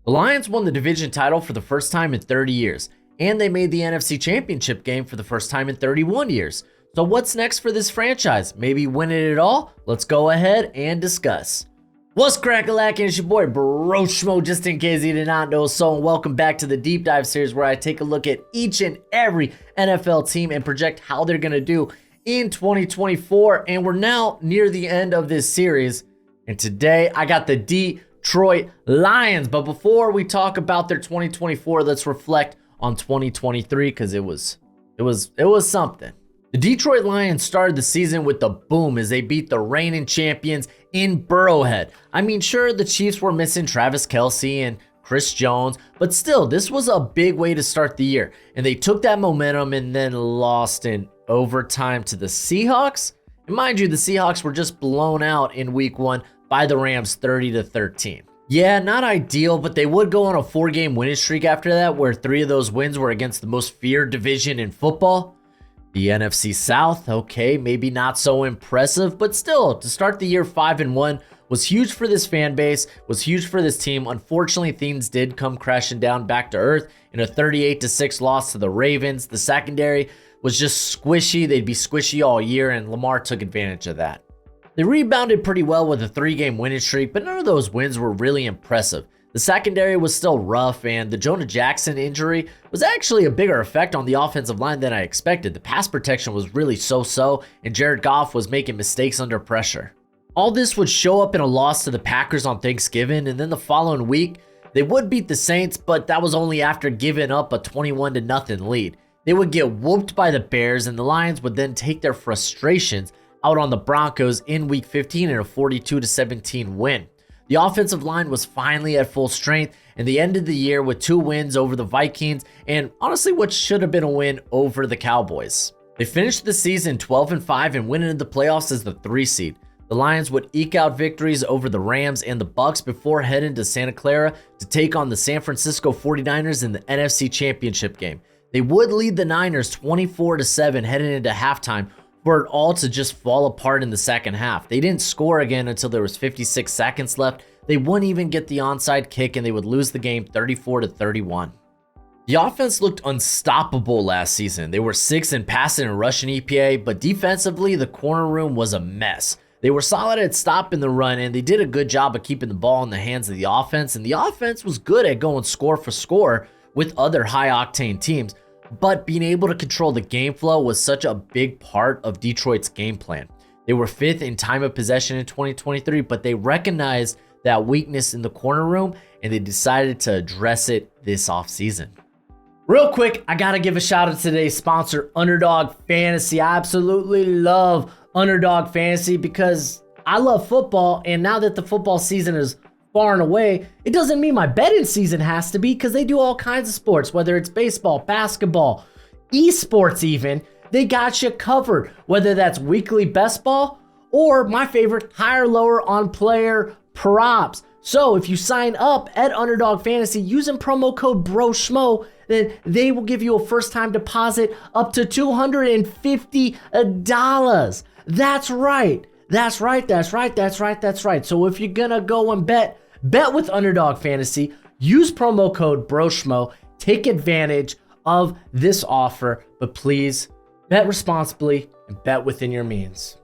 The Lions won the division title for the first time in 30 years, and they made the NFC Championship game for the first time in 31 years. So what's next for this franchise? Maybe winning it all? Let's go ahead and discuss. What's crack-a-lackin'? It's your boy Broshmo, just in case you did not know so, and welcome back to the Deep Dive series where I take a look at each and every NFL team and project how they're going to do in 2024. And we're now near the end of this series, and today I got the Detroit Lions. But before we talk about their 2024, let's reflect on 2023 because it was something. The Detroit Lions started the season with a boom as they beat the reigning champions in Burrowhead. I mean, sure, the Chiefs were missing Travis Kelce and Chris Jones, but still, this was a big way to start the year. And they took that momentum and then lost in overtime to the Seahawks. And mind you, the Seahawks were just blown out in week 1 by the Rams 30-13. Yeah, not ideal, but they would go on a 4-game winning streak after that, where 3 of those wins were against the most feared division in football. The NFC South, okay, maybe not so impressive, but still, to start the year 5-1 was huge for this fan base, was huge for this team. Unfortunately, things did come crashing down back to earth in a 38-6 loss to the Ravens. The secondary was just squishy. They'd be squishy all year, and Lamar took advantage of that. They rebounded pretty well with a 3-game winning streak, but none of those wins were really impressive. The secondary was still rough, and the Jonah Jackson injury was actually a bigger effect on the offensive line than I expected. The pass protection was really so-so, and Jared Goff was making mistakes under pressure. All this would show up in a loss to the Packers on Thanksgiving, and then the following week, they would beat the Saints, but that was only after giving up a 21-0 lead. They would get whooped by the Bears, and the Lions would then take their frustrations out on the Broncos in Week 15 in a 42-17 win. The offensive line was finally at full strength, and they ended the year with 2 wins over the Vikings and honestly what should have been a win over the Cowboys. They finished the season 12-5 and went into the playoffs as the 3 seed. The Lions would eke out victories over the Rams and the Bucks before heading to Santa Clara to take on the San Francisco 49ers in the NFC Championship game. They would lead the Niners 24-7 heading into halftime, for it all to just fall apart in the second half. They didn't score again until there was 56 seconds left. They wouldn't even get the onside kick, and they would lose the game 34-31. The offense looked unstoppable last season. They were 6th in passing and rushing EPA, but defensively, the corner room was a mess. They were solid at stopping the run, and they did a good job of keeping the ball in the hands of the offense, and the offense was good at going score for score with other high-octane teams. But being able to control the game flow was such a big part of Detroit's game plan. They were 5th in time of possession in 2023, but they recognized that weakness in the corner room, and they decided to address it this offseason. Real quick, I gotta give a shout out to today's sponsor, Underdog Fantasy. I absolutely love Underdog Fantasy because I love football, and now that the football season is far and away, it doesn't mean my betting season has to be, because they do all kinds of sports, whether it's baseball, basketball, esports even. They got you covered, whether that's weekly best ball or my favorite, higher lower on player props. So if you sign up at Underdog Fantasy using promo code BROSHMO, then they will give you a first time deposit up to $250. That's right. That's right. So if you're gonna go and bet with Underdog Fantasy, use promo code BROSHMO, take advantage of this offer, but please bet responsibly and bet within your means.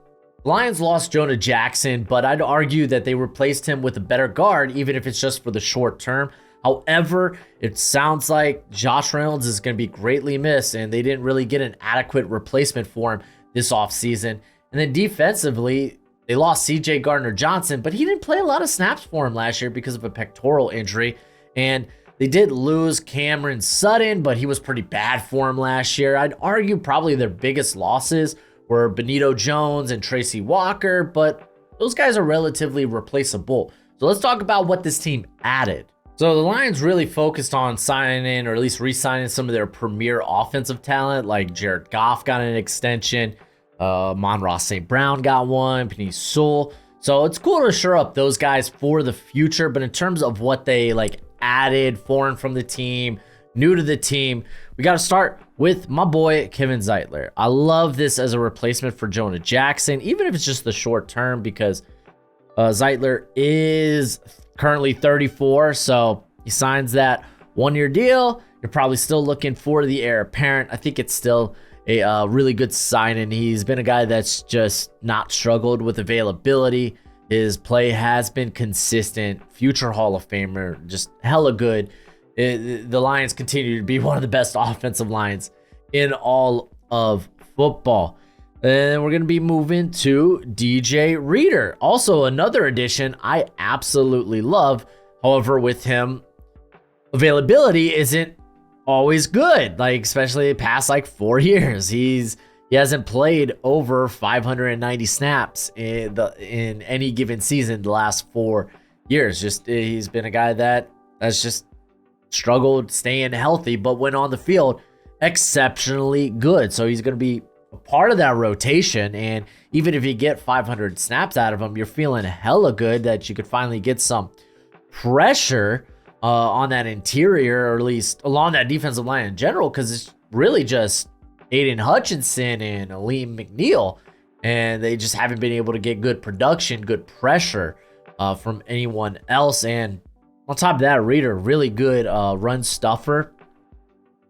Lions lost Jonah Jackson, but I'd argue that they replaced him with a better guard, even if it's just for the short term. However, it sounds like Josh Reynolds is going to be greatly missed, and they didn't really get an adequate replacement for him this offseason. And then defensively, they lost CJ Gardner-Johnson, but he didn't play a lot of snaps for him last year because of a pectoral injury. And they did lose Cameron Sutton, but he was pretty bad for him last year. I'd argue probably their biggest losses were Benito Jones and Tracy Walker, but those guys are relatively replaceable. So let's talk about what this team added. So the Lions really focused on signing, or at least re-signing, some of their premier offensive talent, like Jared Goff got an extension, Amon-Ra St. Brown got one, Penei Sewell. So it's cool to shore up those guys for the future. But in terms of what they added, foreign from the team, new to the team, we got to start with my boy Kevin Zeitler. I love this as a replacement for Jonah Jackson, even if it's just the short term, because Zeitler is currently 34, so He signs that 1-year deal. You're probably still looking for the heir apparent. I think it's still a really good signing. He's been a guy that's just not struggled with availability. His play has been consistent. Future Hall of Famer, just hella good. The Lions continue to be one of the best offensive lines in all of football. And we're going to be moving to DJ Reader. Also another addition I absolutely love. However, with him, availability isn't always good, like especially past like 4 years. He hasn't played over 590 snaps in any given season the last 4 years. Just he's been a guy that's just struggled staying healthy, but when on the field, exceptionally good. So he's going to be a part of that rotation, and even if you get 500 snaps out of him, you're feeling hella good that you could finally get some pressure on that interior, or at least along that defensive line in general, because it's really just Aiden Hutchinson and Aleem McNeil, and they just haven't been able to get good production, good pressure from anyone else. And on top of that, Reader, really good run stuffer,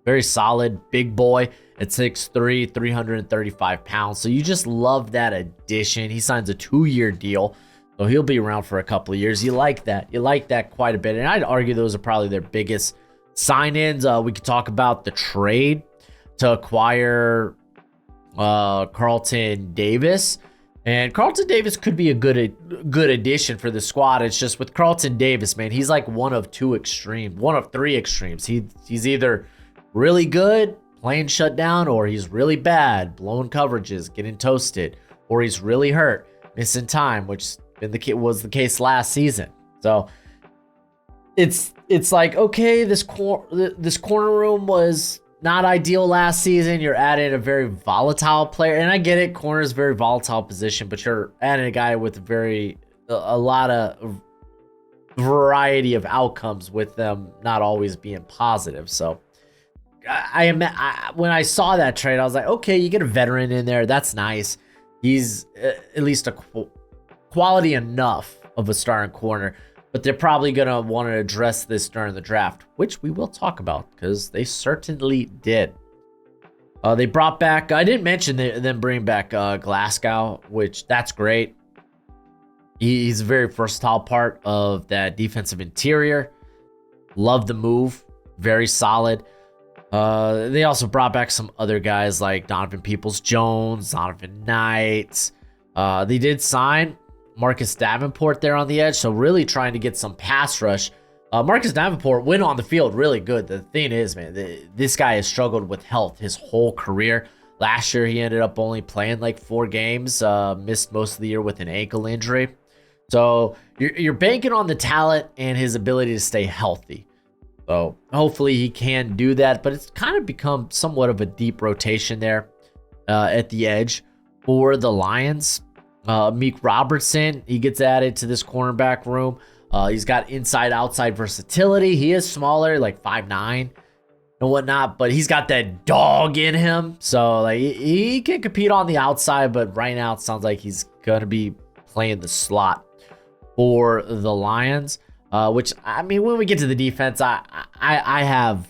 very solid, big boy at 6'3", 335 pounds. So you just love that addition. He signs a 2-year deal, so he'll be around for a couple of years. You like that. You like that quite a bit. And I'd argue those are probably their biggest sign-ins. We could talk about the trade to acquire Carlton Davis. And Carlton Davis could be a good addition for the squad. It's just with Carlton Davis, man, he's like one of 3 extremes. He's either really good, playing shut down, or he's really bad, blowing coverages, getting toasted, or he's really hurt, missing time, which was the case last season. So it's like, okay, this corner room was not ideal last season. You're adding a very volatile player, and I get it, corner is a very volatile position, but you're adding a guy with a lot of variety of outcomes, with them not always being positive. So when I saw that trade, I was like, okay, you get a veteran in there. That's nice. He's at least a quality enough of a starting corner, but they're probably going to want to address this during the draft, which we will talk about because they certainly did. They brought back, I didn't mention them bringing back Glasgow, which that's great. He's a very versatile part of that defensive interior. Love the move. Very solid. They also brought back some other guys like Donovan Peoples-Jones, Donovan Knight. They did sign Marcus Davenport there on the edge, so really trying to get some pass rush. Marcus Davenport went on the field really good. The thing is, man, this guy has struggled with health his whole career. Last year, he ended up only playing like 4 games, missed most of the year with an ankle injury. So you're banking on the talent and his ability to stay healthy. So hopefully he can do that, but it's kind of become somewhat of a deep rotation there at the edge for the Lions. Meek Robertson, he gets added to this cornerback room. He's got inside-outside versatility. He is smaller, like 5'9", and whatnot, but he's got that dog in him. So like he can compete on the outside, but right now it sounds like he's going to be playing the slot for the Lions. Which, I mean, when we get to the defense, I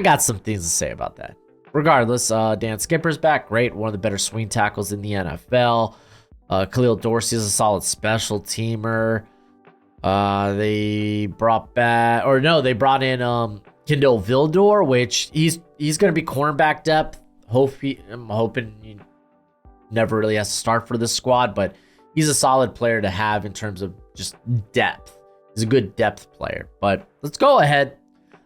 got some things to say about that. Regardless, Dan Skipper's back, great, one of the better swing tackles in the NFL. Khalil Dorsey is a solid special teamer. They brought in Kendall Vildor, which he's going to be cornerback depth. I'm hoping he never really has to start for this squad, but he's a solid player to have in terms of just depth. He's a good depth player. But let's go ahead.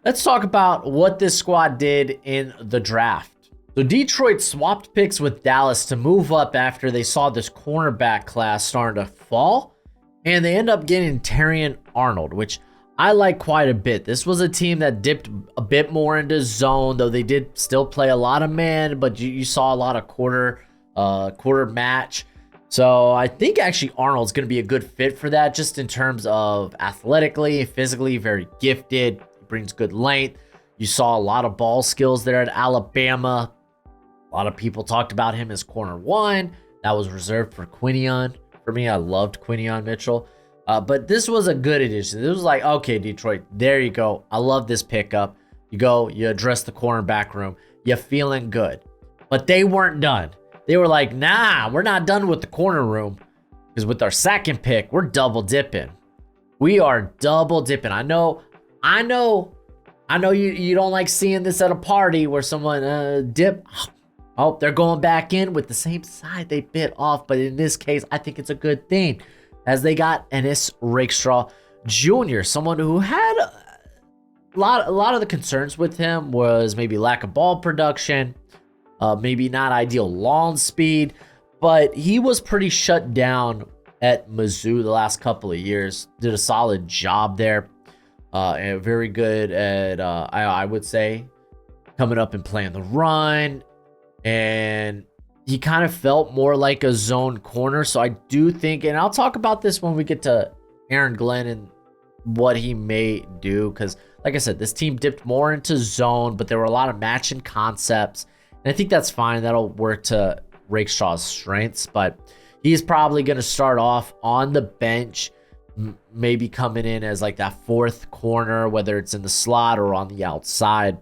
Let's talk about what this squad did in the draft. So Detroit swapped picks with Dallas to move up after they saw this cornerback class starting to fall. And they end up getting Terrion Arnold, which I like quite a bit. This was a team that dipped a bit more into zone, though they did still play a lot of man, but you saw a lot of quarter match. So I think actually Arnold's going to be a good fit for that, just in terms of athletically, physically, very gifted, brings good length. You saw a lot of ball skills there at Alabama. A lot of people talked about him as corner 1. That was reserved for Quinion. For me, I loved Quinion Mitchell. But this was a good addition. It was like, okay, Detroit, there you go. I love this pickup. You go, you address the cornerback room. You're feeling good. But they weren't done. They were like, nah, we're not done with the corner room. Because with our second pick, we're double dipping. We are double dipping. I know you don't like seeing this at a party where someone dip. Oh, they're going back in with the same side they bit off. But in this case, I think it's a good thing, as they got Ennis Rakestraw Jr., someone who had a lot of the concerns with him was maybe lack of ball production, maybe not ideal lawn speed, but he was pretty shut down at Mizzou the last couple of years. Did a solid job there, and very good at I would say coming up and playing the run, and he kind of felt more like a zone corner. So I do think, and I'll talk about this when we get to Aaron Glenn and what he may do, because like I said, this team dipped more into zone, but there were a lot of matching concepts, and I think that's fine. That'll work to Rakestraw's strengths, but he's probably going to start off on the bench, maybe coming in as like that fourth corner, whether it's in the slot or on the outside,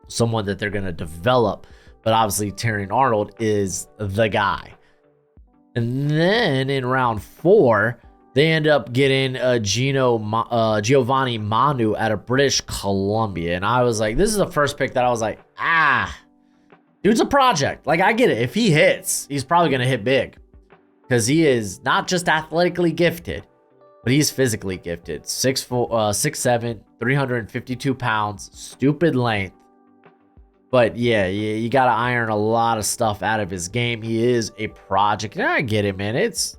someone that they're going to develop. But obviously, Terrion Arnold is the guy. And then in round 4, they end up getting Giovanni Manu out of British Columbia. And I was like, this is the first pick that I was like, dude's a project. Like, I get it. If he hits, he's probably going to hit big, because he is not just athletically gifted, but he's physically gifted. 6'7", 352 pounds, stupid length. But yeah, you got to iron a lot of stuff out of his game. He is a project. And I get it, man. It's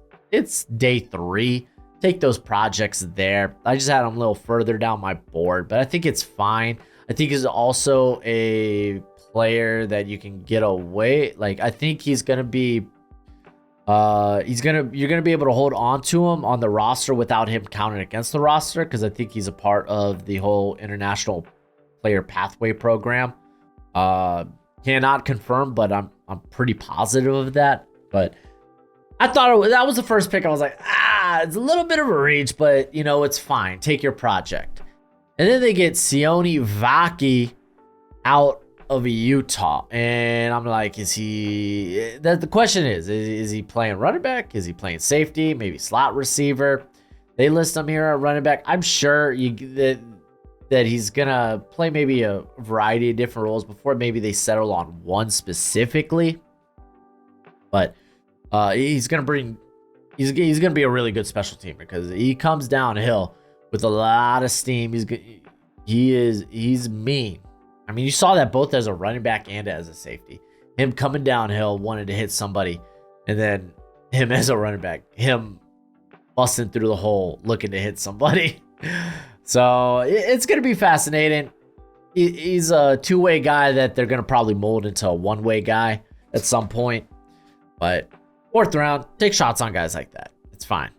day 3. Take those projects there. I just had him a little further down my board, but I think it's fine. I think he's also a player that you can get away. Like, I think he's going to be you're gonna be able to hold on to him on the roster without him counting against the roster, because I think he's a part of the whole international player pathway program. Cannot confirm, but I'm pretty positive of that. But I thought that was the first pick. I was like, it's a little bit of a reach, but it's fine. Take your project. And then they get Sione Vaki out of Utah, and I'm like, is he? The question is he playing running back? Is he playing safety? Maybe slot receiver? They list him here at running back. I'm sure that he's gonna play maybe a variety of different roles before maybe they settle on one specifically. But he's gonna be a really good special teamer, because he comes downhill with a lot of steam. He's mean. I mean, you saw that both as a running back and as a safety. Him coming downhill, wanted to hit somebody, and then him as a running back, him busting through the hole, looking to hit somebody. So it's going to be fascinating. He's a two-way guy that they're going to probably mold into a one-way guy at some point. But 4th round, take shots on guys like that. It's fine.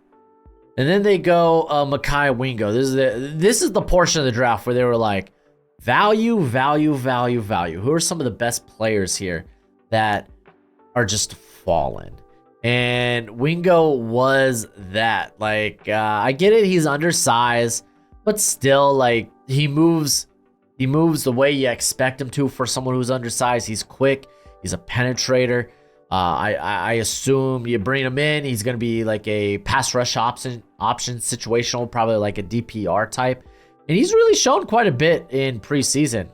And then they go Mekhi Wingo. This is the portion of the draft where they were like, value. Who are some of the best players here that are just fallen? And Wingo was that. Like, I get it, he's undersized, but still, like, he moves the way you expect him to for someone who's undersized. He's quick. He's a penetrator. I assume you bring him in, he's going to be like a pass rush option situational, probably like a DPR type. And he's really shown quite a bit in preseason,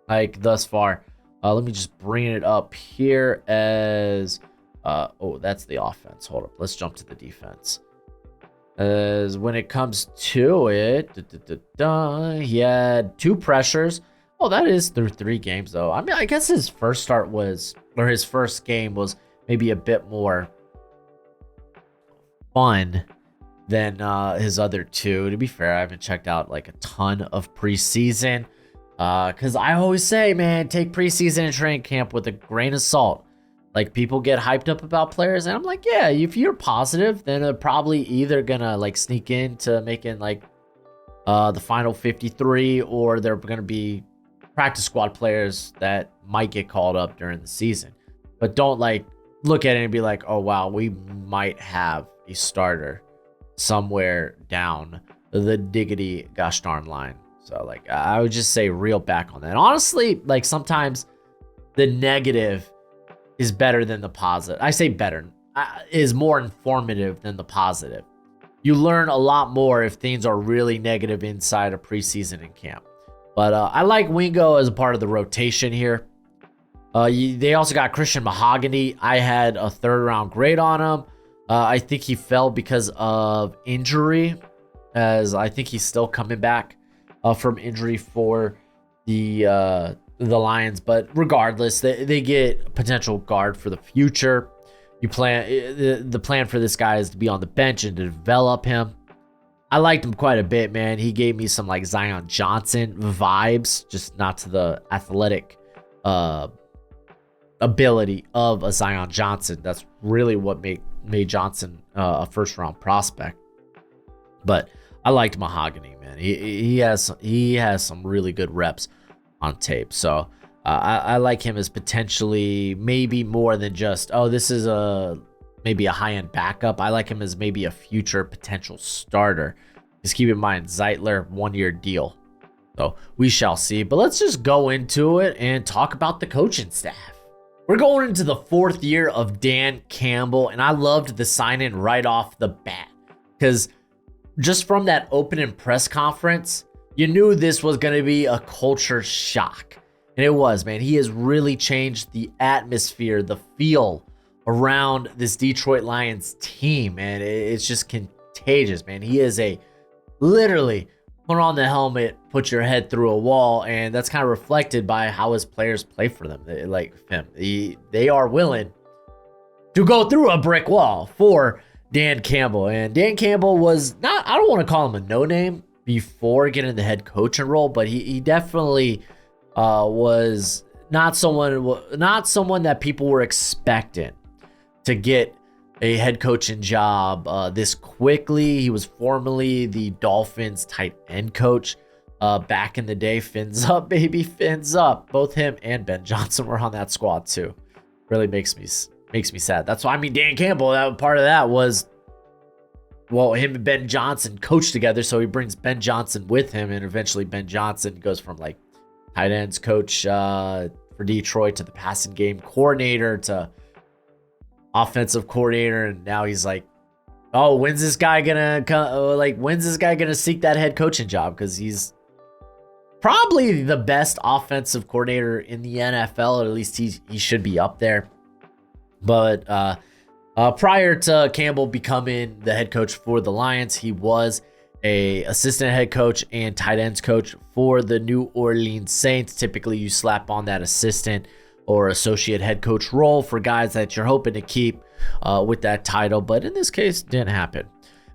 like thus far. Let me just bring it up here as, that's the offense. Hold up. Let's jump to the defense. As when it comes to it, he had 2 pressures. Oh, that is through 3 games, though. I mean, I guess his first game was maybe a bit more fun than his other 2. To be fair, I haven't checked out like a ton of preseason, because I always say, man, take preseason and training camp with a grain of salt. Like, people get hyped up about players, and I'm like, yeah, if you're positive, then they're probably either gonna like sneak into making like the final 53, or they're gonna be practice squad players that might get called up during the season. But don't like look at it and be like, oh wow, we might have a starter somewhere down the diggity gosh darn line. So like I would just say reel back on that. Honestly, like sometimes the negative is better than the positive. I say better, is more informative than the positive. You learn a lot more if things are really negative inside a preseason and camp. But I like Wingo as a part of the rotation here. They also got Christian Mahogany. I had a 3rd round grade on him. I think he fell because of injury, as I think he's still coming back from injury for the Lions. But regardless, they get a potential guard for the future. The plan for this guy is to be on the bench and to develop him. I liked him quite a bit, man. He gave me some like Zion Johnson vibes, just not to the athletic ability of a Zion Johnson. That's really what made Johnson a 1st round prospect. But I liked Mahogany, man. He has some really good reps on tape. So I like him as potentially maybe more than just, oh, this is maybe a high-end backup. I like him as maybe a future potential starter. Just keep in mind, Zeitler, 1-year deal. So we shall see. But let's just go into it and talk about the coaching staff. We're going into the 4th year of Dan Campbell, and I loved the sign-in right off the bat. Because just from that opening press conference, you knew this was going to be a culture shock. And it was, man. He has really changed the atmosphere, the feel around this Detroit Lions team, man. It's just contagious, man. He is literally put on the helmet, put your head through a wall, and that's kind of reflected by how his players play for them. Like him, they are willing to go through a brick wall for Dan Campbell. And Dan Campbell was not, I don't want to call him a no-name before getting the head coaching role, but he definitely was not someone that people were expecting to get a head coaching job this quickly. He was formerly the Dolphins tight end coach back in the day. Fins up, baby, fins up. Both him and Ben Johnson were on that squad too. Really makes me sad. That's why, I mean, Dan Campbell, that part of that was, well, him and Ben Johnson coached together, so he brings Ben Johnson with him, and eventually Ben Johnson goes from like tight ends coach for Detroit to the passing game coordinator to offensive coordinator, and now he's like, oh, when's this guy gonna seek that head coaching job? Because he's probably the best offensive coordinator in the NFL, or at least he should be up there. But prior to Campbell becoming the head coach for the Lions, he was a assistant head coach and tight ends coach for the New Orleans Saints. Typically, you slap on that assistant or associate head coach role for guys that you're hoping to keep with that title, but in this case, didn't happen.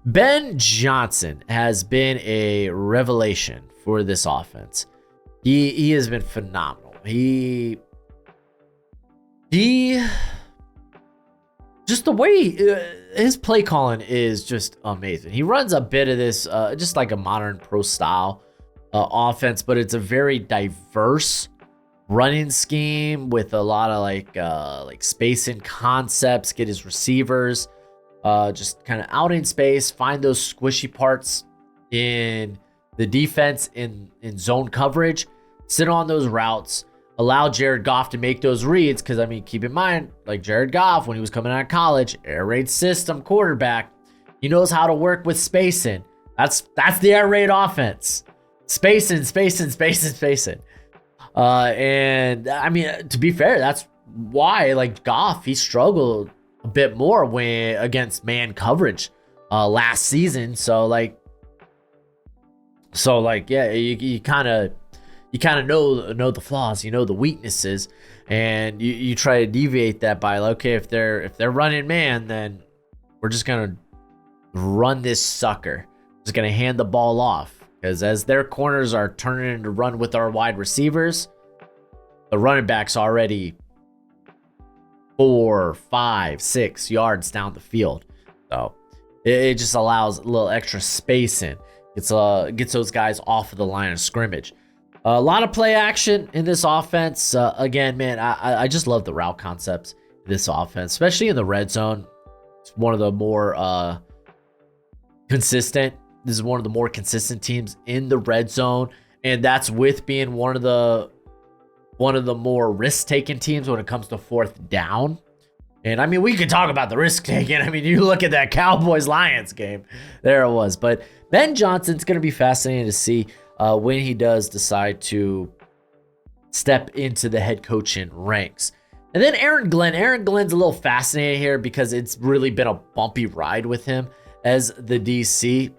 Ben Johnson has been a revelation for this offense. He has been phenomenal. He just the way his play calling is just amazing. He runs a bit of this just like a modern pro style offense, but it's a very diverse running scheme with a lot of like spacing concepts. Get his receivers just kind of out in space, find those squishy parts in the defense in zone coverage, sit on those routes, allow Jared Goff to make those reads. Because, I mean, keep in mind, like Jared Goff, when he was coming out of college, air raid system quarterback, he knows how to work with spacing. That's the air raid offense. Spacing. And I mean, to be fair, that's why like Goff, he struggled a bit more against man coverage last season. So yeah, you kind of know the flaws, you know the weaknesses, and you try to deviate that by, okay, if they're running man, then we're just gonna run this sucker. Just gonna hand the ball off, because as their corners are turning into run with our wide receivers, the running back's already 4, 5, 6 yards down the field. So it just allows a little extra spacing. Gets those guys off of the line of scrimmage. A lot of play action in this offense. Again, man, I just love the route concepts in this offense, especially in the red zone. It's one of the more consistent. This is one of the more consistent teams in the red zone, and that's with being one of the more risk-taking teams when it comes to fourth down. And I mean, we could talk about the risk-taking. I mean, you look at that Cowboys-Lions game. There it was. But Ben Johnson's going to be fascinating to see when he does decide to step into the head coaching ranks. And then Aaron Glenn. Aaron Glenn's a little fascinating here because it's really been a bumpy ride with him as the DC.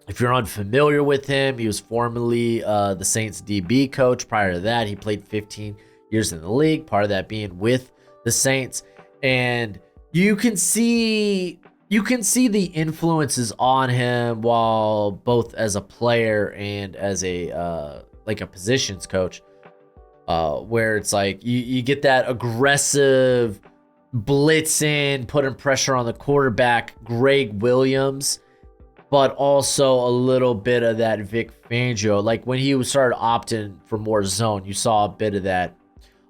If you're unfamiliar with him, he was formerly the Saints DB coach. Prior to that, he played 15 years in the league, part of that being with the Saints. And you can see the influences on him while both as a player and as a positions coach, where it's like you get that aggressive blitzing, putting pressure on the quarterback, Greg Williams, but also a little bit of that Vic Fangio. Like when he started opting for more zone, you saw a bit of that,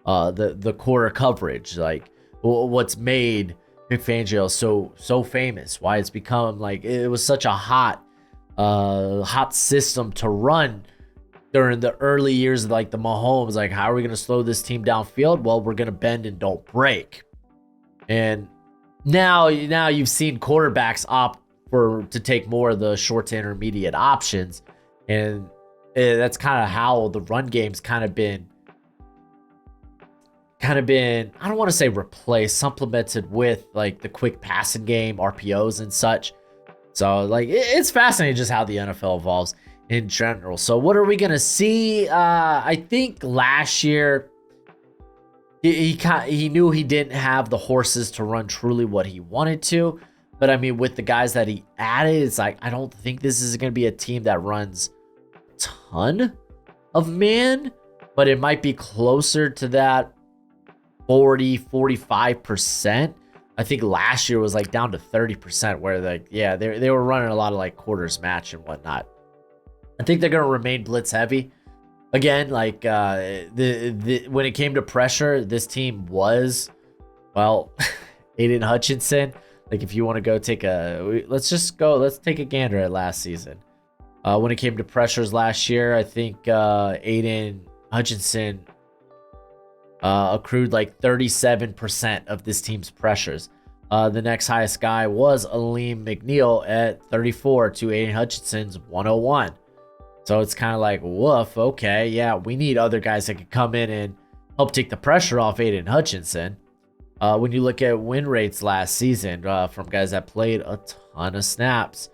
the quarter coverage, like what's made Vic Fangio so famous, why it's become like it was such a hot system to run during the early years of like the Mahomes. Like, how are we going to slow this team downfield? Well, we're going to bend and don't break. And now you've seen quarterbacks opt to take more of the short to intermediate options, and that's kind of how the run game's kind of been, I don't want to say replaced, supplemented with like the quick passing game, RPOs and such. So like it's fascinating just how the NFL evolves in general. So what are we going to see? I think last year he knew he didn't have the horses to run truly what he wanted to. But I mean, with the guys that he added, it's like, I don't think this is going to be a team that runs a ton of man, but it might be closer to that 45%. I think last year was like down to 30%, where like, they were running a lot of like quarters match and whatnot. I think they're going to remain blitz heavy. Again, like when it came to pressure, this team was, well, Aiden Hutchinson. Like if you want to go let's take a gander at last season. When it came to pressures last year, I think Aiden Hutchinson accrued like 37% of this team's pressures. The next highest guy was Aleem McNeil at 34 to Aiden Hutchinson's 101. So it's kind of like, woof, okay, yeah, we need other guys that can come in and help take the pressure off Aiden Hutchinson. When you look at win rates last season from guys that played a ton of snaps,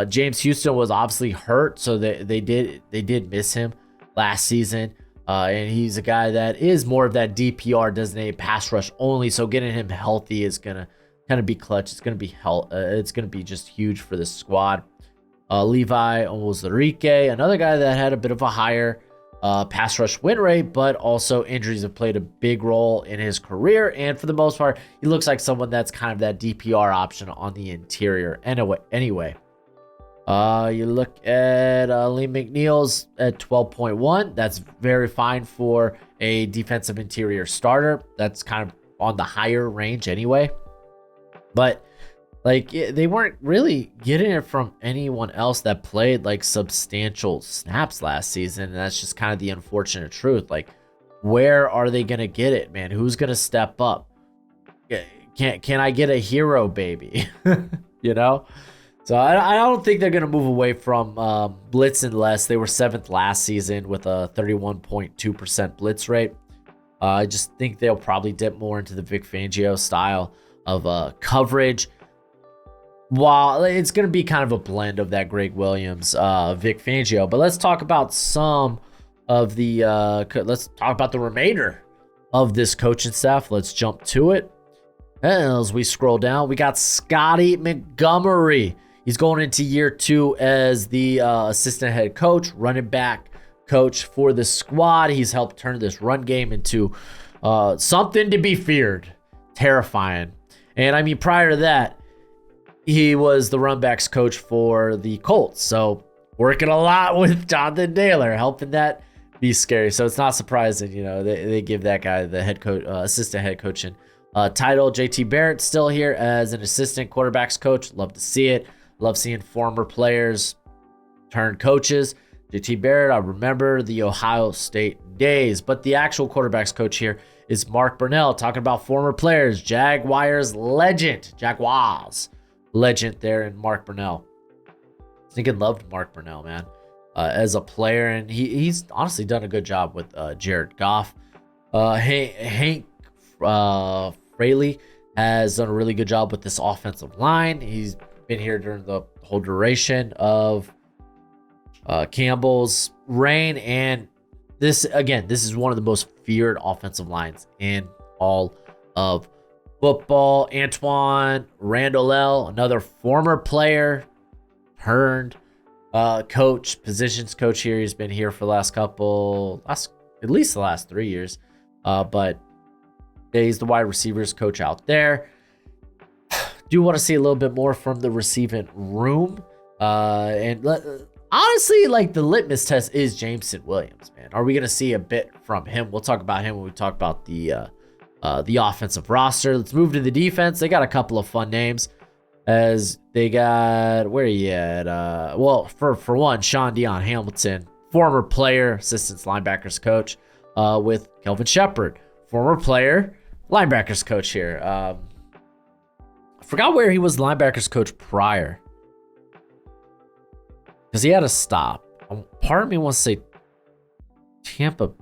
James Houston was obviously hurt, so they did miss him last season. And he's a guy that is more of that DPR designated pass rush only. So getting him healthy is gonna kind of be clutch. It's gonna be it's gonna be just huge for this squad. Levi Onwuzurike, another guy that had a bit of a higher pass rush win rate, but also injuries have played a big role in his career. And for the most part, he looks like someone that's kind of that DPR option on the interior anyway. You look at Lee McNeil's at 12.1. That's very fine for a defensive interior starter. That's kind of on the higher range anyway. But like they weren't really getting it from anyone else that played like substantial snaps last season. And that's just kind of the unfortunate truth. Like, where are they going to get it, man? Who's going to step up? Can I get a hero baby? You know? So I don't think they're going to move away from blitz and less. They were 7th last season with a 31.2% blitz rate. I just think they'll probably dip more into the Vic Fangio style of coverage. While it's going to be kind of a blend of that Greg Williams, Vic Fangio. But let's talk about some of the let's talk about the remainder of this coaching staff. Let's jump to it. As we scroll down, we got Scotty Montgomery. He's going into year 2 as the assistant head coach, running back coach for the squad. He's helped turn this run game into something to be feared, terrifying. And I mean, prior to that, he was the run backs coach for the Colts. So working a lot with Jonathan Taylor, helping that be scary. So it's not surprising, you know, they give that guy the head coach, assistant head coaching title. JT Barrett still here as an assistant quarterbacks coach. Love to see it. Love seeing former players turn coaches. JT Barrett, I remember the Ohio State days, but the actual quarterbacks coach here is Mark Brunell, talking about former players. Jaguars legend there in Mark Brunell. I think I loved Mark Brunell, man, as a player, and he's honestly done a good job with Jared Goff. Hank Fraley has done a really good job with this offensive line. He's been here during the whole duration of Campbell's reign, and this is one of the most feared offensive lines in all of football. Antoine Randall, another former player turned positions coach here. He's been here for the at least the last 3 years, but he's the wide receivers coach out there. Do want to see a little bit more from the receiving room, and honestly, like, the litmus test is Jameson Williams, man. Are we going to see a bit from him? We'll talk about him when we talk about the offensive roster. Let's move to the defense. They got a couple of fun names, as they got, where are you at? Well, for one, Sean Dion Hamilton, former player, assistant linebackers coach with Kelvin Shepard, former player, linebackers coach here. I forgot where he was linebackers coach prior, because he had to stop. Part of me wants to say Tampa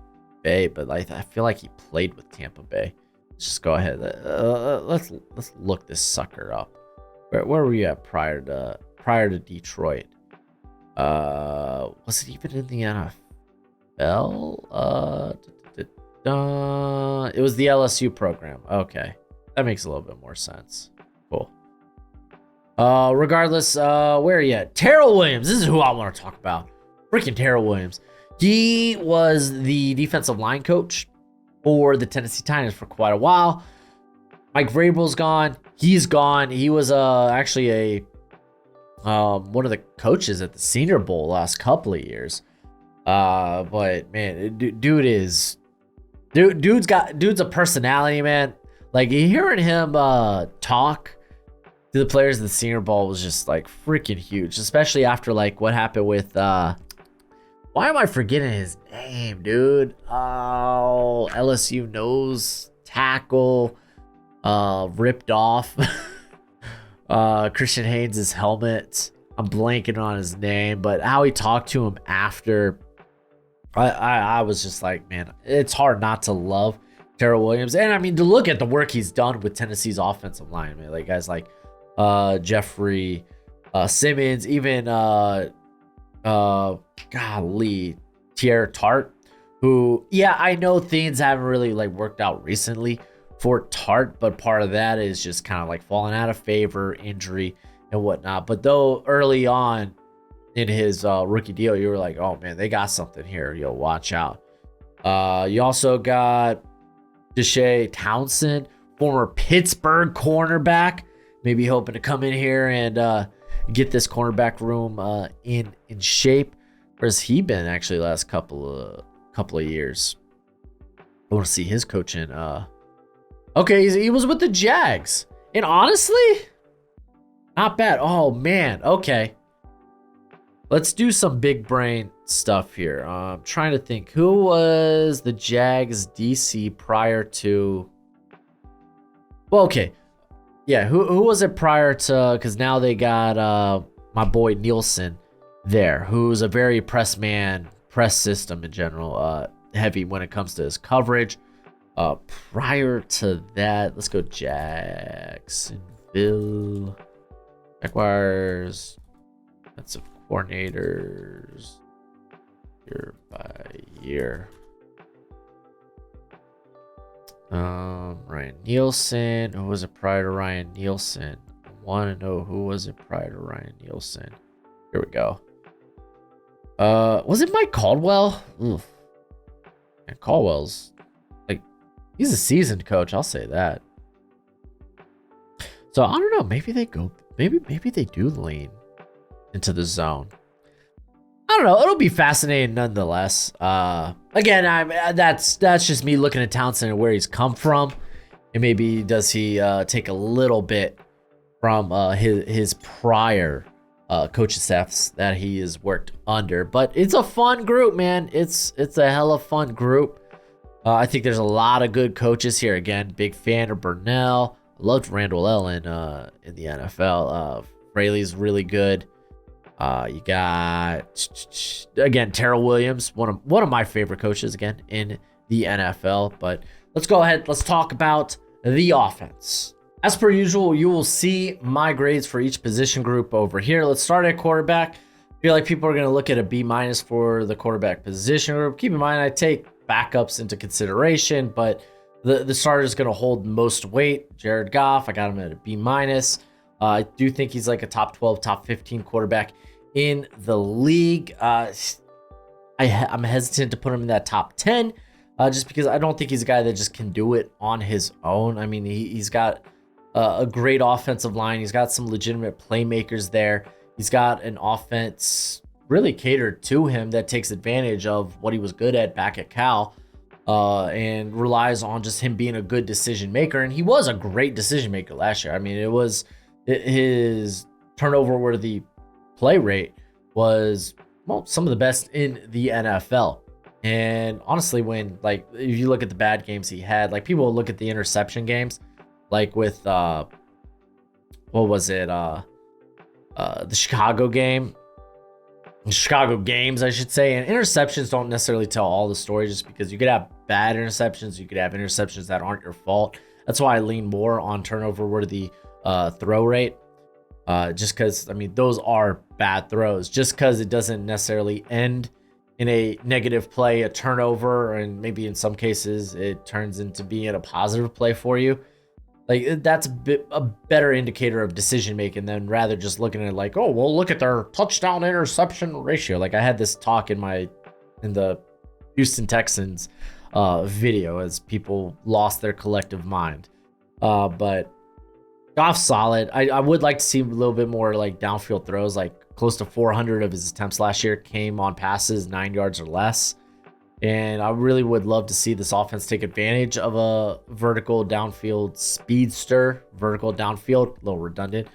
Bay, but I feel like he played with Tampa Bay. Let's just go ahead. Let's look this sucker up. Where were you at prior to Detroit? Was it even in the NFL? It was the LSU program. Okay, that makes a little bit more sense. Cool. Regardless, where are you at? Terrell Williams. This is who I want to talk about. Freaking Terrell Williams. He was the defensive line coach for the Tennessee Titans for quite a while. Mike Vrabel's gone. He's gone. He was actually one of the coaches at the Senior Bowl last couple of years. But man, dude's a personality, man. Like, hearing him talk to the players of the Senior Bowl was just like freaking huge, especially after like what happened with why am I forgetting his name, dude? Oh, LSU nose tackle ripped off Christian Haynes' helmet. I'm blanking on his name, but how he talked to him after, I was just like, man, it's hard not to love Terrell Williams. And I mean, to look at the work he's done with Tennessee's offensive line, man, like guys like Jeffrey Simmons, even Tierra Tart, who, yeah, I know things haven't really like worked out recently for Tart, but part of that is just kind of like falling out of favor, injury and whatnot. But though early on in his rookie deal, you were like, oh man, they got something here, yo, watch out. You also got Deshae Townsend, former Pittsburgh cornerback, maybe hoping to come in here and get this cornerback room in shape. Where's he been actually last couple of years? I want to see his coaching. Okay, he was with the Jags, and honestly, not bad. Oh man, okay. Let's do some big brain stuff here. I'm trying to think, who was the Jags DC prior to? Well, okay, yeah. Who was it prior to? Because now they got my boy Nielsen there, who's a very press system in general, heavy when it comes to his coverage. Prior to that, let's go Jacksonville Jaguars defensive coordinators year by year. Ryan Nielsen. Who was it prior to Ryan Nielsen? I want to know who was it prior to Ryan Nielsen. Here we go. Was it Mike Caldwell? Oof. And Caldwell's like, he's a seasoned coach, I'll say that. So I don't know, maybe they do lean into the zone. I don't know, it'll be fascinating nonetheless. Again, that's just me looking at Townsend and where he's come from, and maybe does he take a little bit from his prior coaching staffs that he has worked under. But it's a fun group, man. It's a hella fun group. I think there's a lot of good coaches here. Again, big fan of Burnell. I loved Randall Ellen in the NFL. Fraley's really good. You got, again, Terrell Williams, one of my favorite coaches, again, in the NFL. But let's go ahead. Let's talk about the offense. As per usual, you will see my grades for each position group over here. Let's start at quarterback. I feel like people are going to look at a B- for the quarterback position group. Keep in mind, I take backups into consideration, but the starter is going to hold most weight. Jared Goff, I got him at a B-. I do think he's like a top 12, top 15 quarterback in the league. I'm hesitant to put him in that top 10 just because I don't think he's a guy that just can do it on his own. I mean, he's got a great offensive line. He's got some legitimate playmakers there. He's got an offense really catered to him that takes advantage of what he was good at back at Cal and relies on just him being a good decision maker. And he was a great decision maker last year. I mean, it was his turnover worthy play rate was, well, some of the best in the NFL. And honestly, when, like, if you look at the bad games he had, like, people will look at the interception games, like with what was it, the Chicago game, Chicago games, I should say. And interceptions don't necessarily tell all the story, just because you could have bad interceptions, you could have interceptions that aren't your fault. That's why I lean more on turnover worthy throw rate, just because, I mean, those are bad throws. Just because it doesn't necessarily end in a negative play, a turnover, and maybe in some cases it turns into being a positive play for you, like, that's a better indicator of decision making than rather just looking at it like, oh, well, look at their touchdown interception ratio. Like, I had this talk in the Houston Texans video as people lost their collective mind. But Goff's solid. I would like to see a little bit more like downfield throws. Like, close to 400 of his attempts last year came on passes 9 yards or less. And I really would love to see this offense take advantage of a vertical downfield speedster, a little redundant,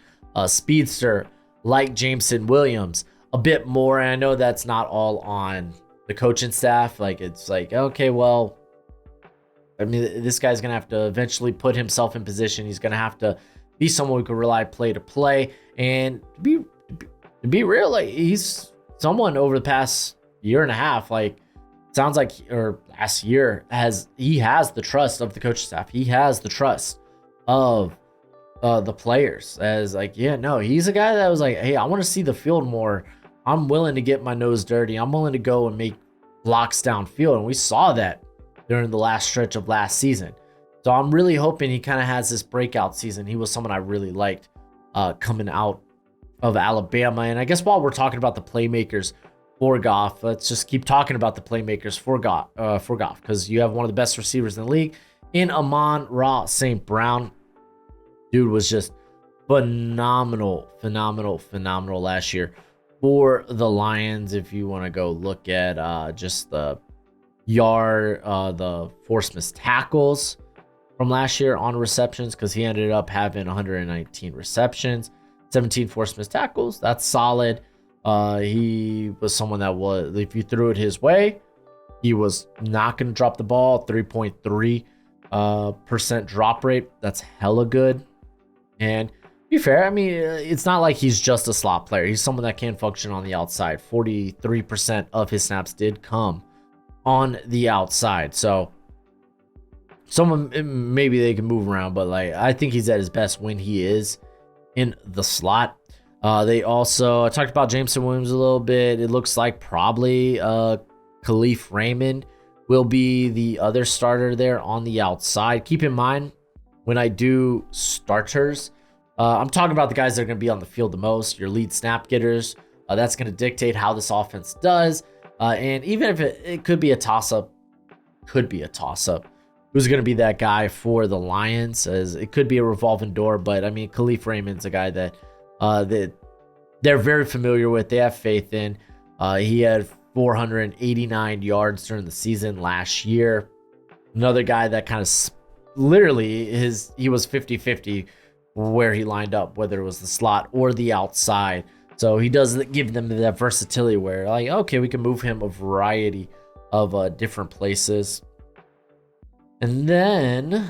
speedster like Jameson Williams a bit more. And I know that's not all on the coaching staff. Like, it's like, okay, well, I mean, this guy's going to have to eventually put himself in position. He's going to have to be someone who can rely play to play. And to be real, like, he's someone over the past year and a half, like, sounds like, or last year, he has the trust of the coaching staff. He has the trust of the players, as like, yeah, no, he's a guy that was like, hey, I want to see the field more. I'm willing to get my nose dirty. I'm willing to go and make blocks downfield. And we saw that during the last stretch of last season. So I'm really hoping he kind of has this breakout season. He was someone I really liked coming out of Alabama. And I guess while we're talking about the playmakers for Goff, let's just keep talking about the playmakers for Goff, because you have one of the best receivers in the league in Amon-Ra St. Brown. Dude was just phenomenal last year for the Lions. If you want to go look at just the forced missed tackles from last year on receptions, because he ended up having 119 receptions, 17 forced missed tackles. That's solid. He was someone that was, if you threw it his way, he was not going to drop the ball. 3.3% drop rate. That's hella good. And to be fair, I mean, it's not like he's just a slot player. He's someone that can function on the outside. 43% of his snaps did come on the outside. So someone, maybe they can move around, but like, I think he's at his best when he is in the slot. I talked about Jameson Williams a little bit. It looks like probably Khalif Raymond will be the other starter there on the outside. Keep in mind, when I do starters, I'm talking about the guys that are going to be on the field the most, your lead snap getters. That's going to dictate how this offense does. And even if it could be a toss-up, who's going to be that guy for the Lions, as it could be a revolving door. But I mean, Khalif Raymond's a guy that they're very familiar with. They have faith in. He had 489 yards during the season last year. Another guy that kind of literally he was 50-50 where he lined up, whether it was the slot or the outside. So he does give them that versatility where, like, okay, we can move him a variety of different places. And then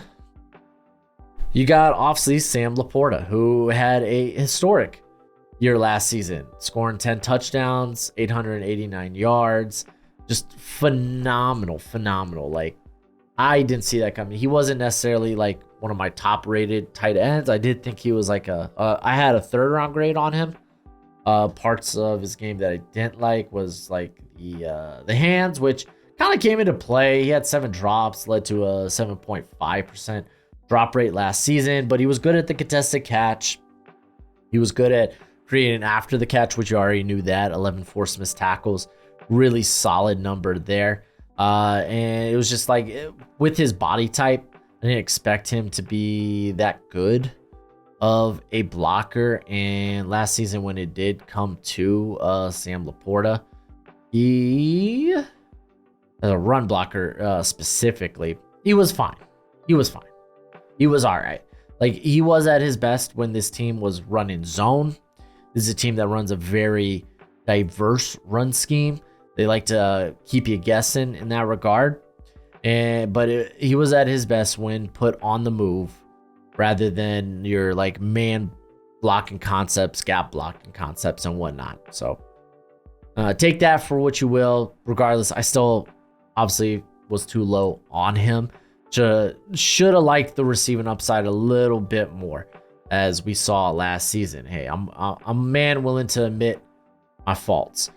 you got obviously Sam Laporta, who had a historic year last season, scoring 10 touchdowns, 889 yards, just phenomenal. Like, I didn't see that coming. He wasn't necessarily like one of my top rated tight ends. I did think he was like I had a 3rd round grade on him. Parts of his game that I didn't like was like the hands, which kind of came into play. He had 7 drops, led to a 7.5% drop rate last season, but he was good at the contested catch. He was good at creating after the catch, which you already knew that. 11 forced missed tackles, really solid number there. And it was just like, with his body type, I didn't expect him to be that good of a blocker. And last season, when it did come to Sam Laporta, he, as a run blocker specifically, he was fine. He was all right. Like, he was at his best when this team was running zone. This is a team that runs a very diverse run scheme. They like to keep you guessing in that regard. But he was at his best when put on the move rather than your like man blocking concepts, gap blocking concepts, and whatnot. So take that for what you will. Regardless, I still obviously was too low on him. Should have liked the receiving upside a little bit more, as we saw last season. Hey, I'm a man willing to admit my faults.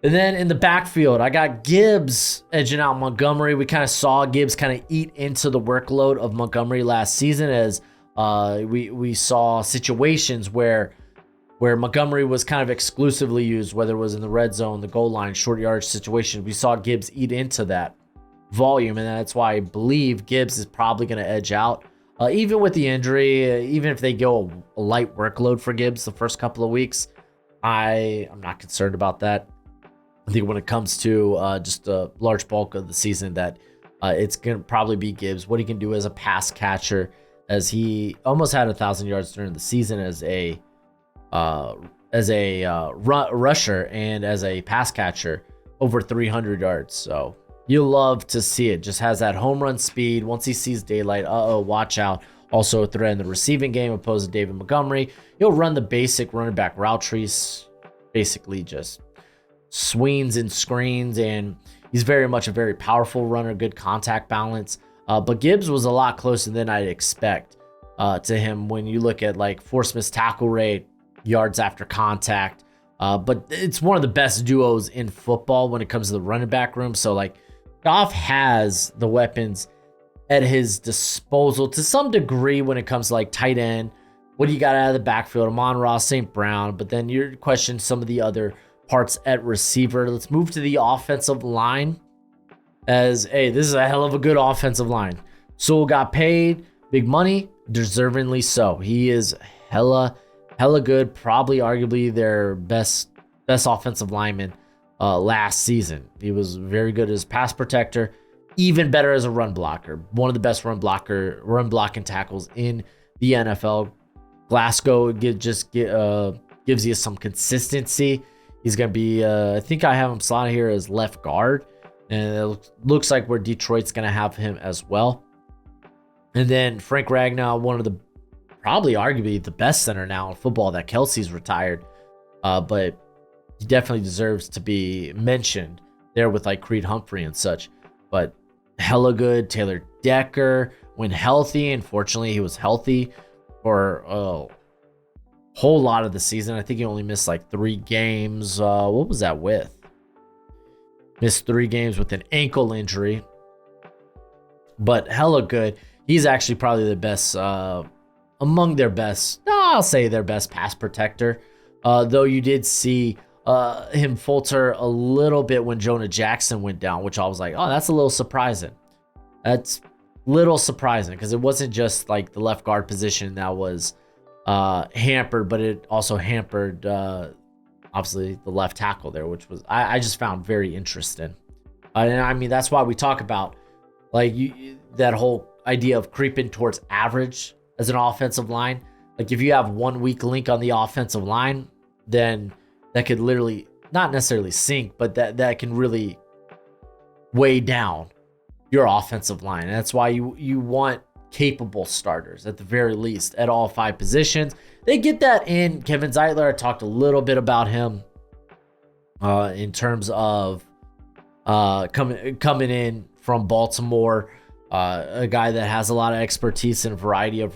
And then in the backfield, I got Gibbs edging out Montgomery. We kind of saw Gibbs kind of eat into the workload of Montgomery last season, as we saw situations where Montgomery was kind of exclusively used, whether it was in the red zone, the goal line, short yardage situation. We saw Gibbs eat into that volume, and that's why I believe Gibbs is probably going to edge out. Even with the injury, even if they go a light workload for Gibbs the first couple of weeks, I'm not concerned about that. I think when it comes to just a large bulk of the season, that it's going to probably be Gibbs. What he can do as a pass catcher, as he almost had 1,000 yards during the season as a rusher, and as a pass catcher, over 300 yards. So you love to see it. Just has that home run speed. Once he sees daylight, watch out. Also a threat in the receiving game opposed to David Montgomery. He'll run the basic running back route trees, basically just swings and screens, and he's very much a very powerful runner, good contact balance. But Gibbs was a lot closer than I'd expect to him when you look at like forced missed tackle rate, yards after contact. But it's one of the best duos in football when it comes to the running back room. So like, Goff has the weapons at his disposal to some degree when it comes to like tight end. What do you got out of the backfield? Amon-Ra, St. Brown. But then you're questioning some of the other parts at receiver. Let's move to the offensive line. As, hey, this is a hell of a good offensive line. Sewell got paid big money, deservingly so. He is hella good. Probably arguably their best offensive lineman last season. He was very good as pass protector, even better as a run blocker. One of the best run blocking tackles in the NFL. Glasgow gives you some consistency. He's going to be, I think I have him slotted here as left guard. And it looks like where Detroit's going to have him as well. And then Frank Ragnow, one of the, probably arguably the best center now in football, that Kelsey's retired. But he definitely deserves to be mentioned there with like Creed Humphrey and such. But hella good. Taylor Decker, when healthy, unfortunately he was healthy for a whole lot of the season. I think he only missed like 3 games. What was that with? Missed 3 games with an ankle injury. But hella good. He's actually probably the best, among their best, I'll say their best pass protector. Though you did see him falter a little bit when Jonah Jackson went down, which I was like, oh, that's a little surprising. That's little surprising, because it wasn't just like the left guard position that was hampered, but it also hampered obviously the left tackle there, which was I just found very interesting. And I mean, that's why we talk about like that whole idea of creeping towards average as an offensive line. Like if you have one weak link on the offensive line, then that could literally not necessarily sink, but that can really weigh down your offensive line. And that's why you want capable starters at the very least at all 5 positions. They get that in Kevin Zeitler. I talked a little bit about him in terms of coming in from Baltimore, a guy that has a lot of expertise in a variety of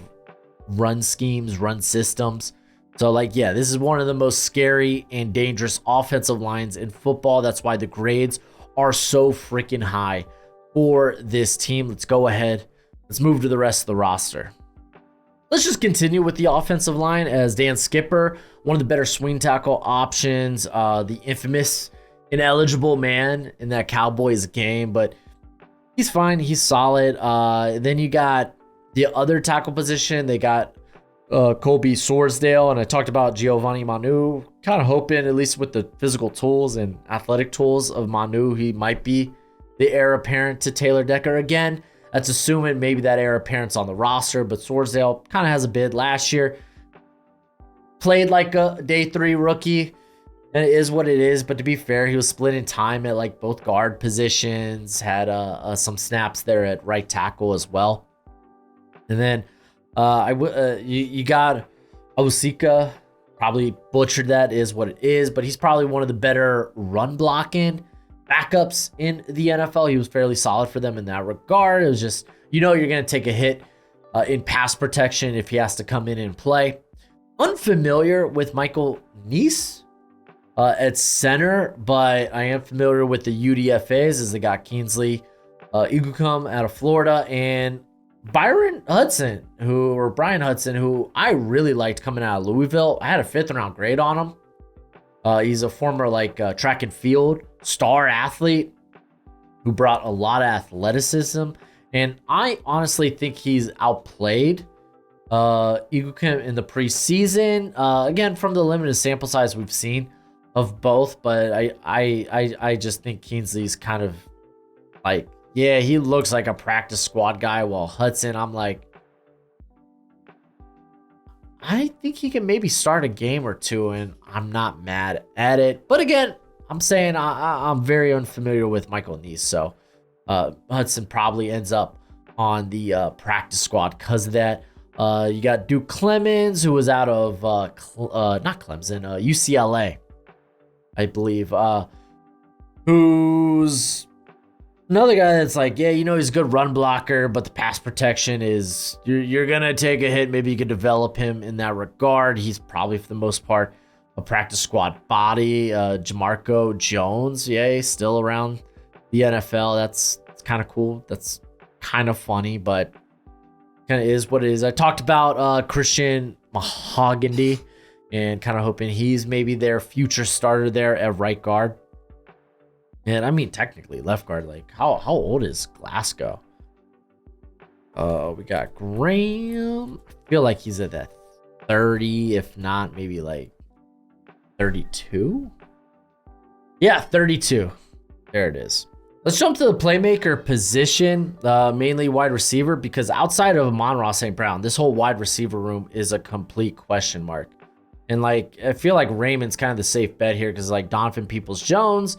run schemes, run systems. So like, yeah, this is one of the most scary and dangerous offensive lines in football. That's why the grades are so freaking high for this team. Let's go ahead. Let's move to the rest of the roster. Let's just continue with the offensive line as Dan Skipper, one of the better swing tackle options, the infamous ineligible man in that Cowboys game, but he's fine. He's solid. Then you got the other tackle position. They got Colby Sorsdale, and I talked about Giovanni Manu. Kind of hoping, at least with the physical tools and athletic tools of Manu, he might be the heir apparent to Taylor Decker again. That's assuming maybe that heir apparent's on the roster, but Sorsdale kind of has a bid last year. Played like a day 3 rookie, and it is what it is. But to be fair, he was splitting time at like both guard positions, had some snaps there at right tackle as well. And then you got Osika, probably butchered that, is what it is, but he's probably one of the better run blocking backups in the NFL. He was fairly solid for them in that regard. It was just, you're going to take a hit in pass protection if he has to come in and play. Unfamiliar with Michael Neese at center, but I am familiar with the UDFAs as they got Kingsley Igukum out of Florida and Brian Hudson, who I really liked coming out of Louisville. I had a 5th round grade on him. He's a former track and field star athlete who brought a lot of athleticism, and I honestly think he's outplayed Igukum in the preseason. Again, from the limited sample size we've seen of both, but I just think Kingsley's kind of like, yeah, he looks like a practice squad guy, while Hudson, I'm like, I think he can maybe start a game or two, and I'm not mad at it. But again, I'm saying I'm very unfamiliar with Michael Neese, so Hudson probably ends up on the practice squad because of that. You got Duke Clemens, who was out of not Clemson, UCLA, I believe, who's another guy that's like, yeah, he's a good run blocker, but the pass protection is, you're going to take a hit. Maybe you could develop him in that regard. He's probably, for the most part, a practice squad body. Jamarco Jones, yeah, he's still around the NFL. That's kind of cool. That's kind of funny, but kind of is what it is. I talked about Christian Mahogany and kind of hoping he's maybe their future starter there at right guard. And I mean, technically left guard, like how old is Glasgow? We got Graham. I feel like he's at that 30, if not maybe like 32. Yeah, 32. There it is. Let's jump to the playmaker position, mainly wide receiver, because outside of amon-ra St. Brown, this whole wide receiver room is a complete question mark. And like, I feel like Raymond's kind of the safe bet here because like Donovan Peoples-Jones,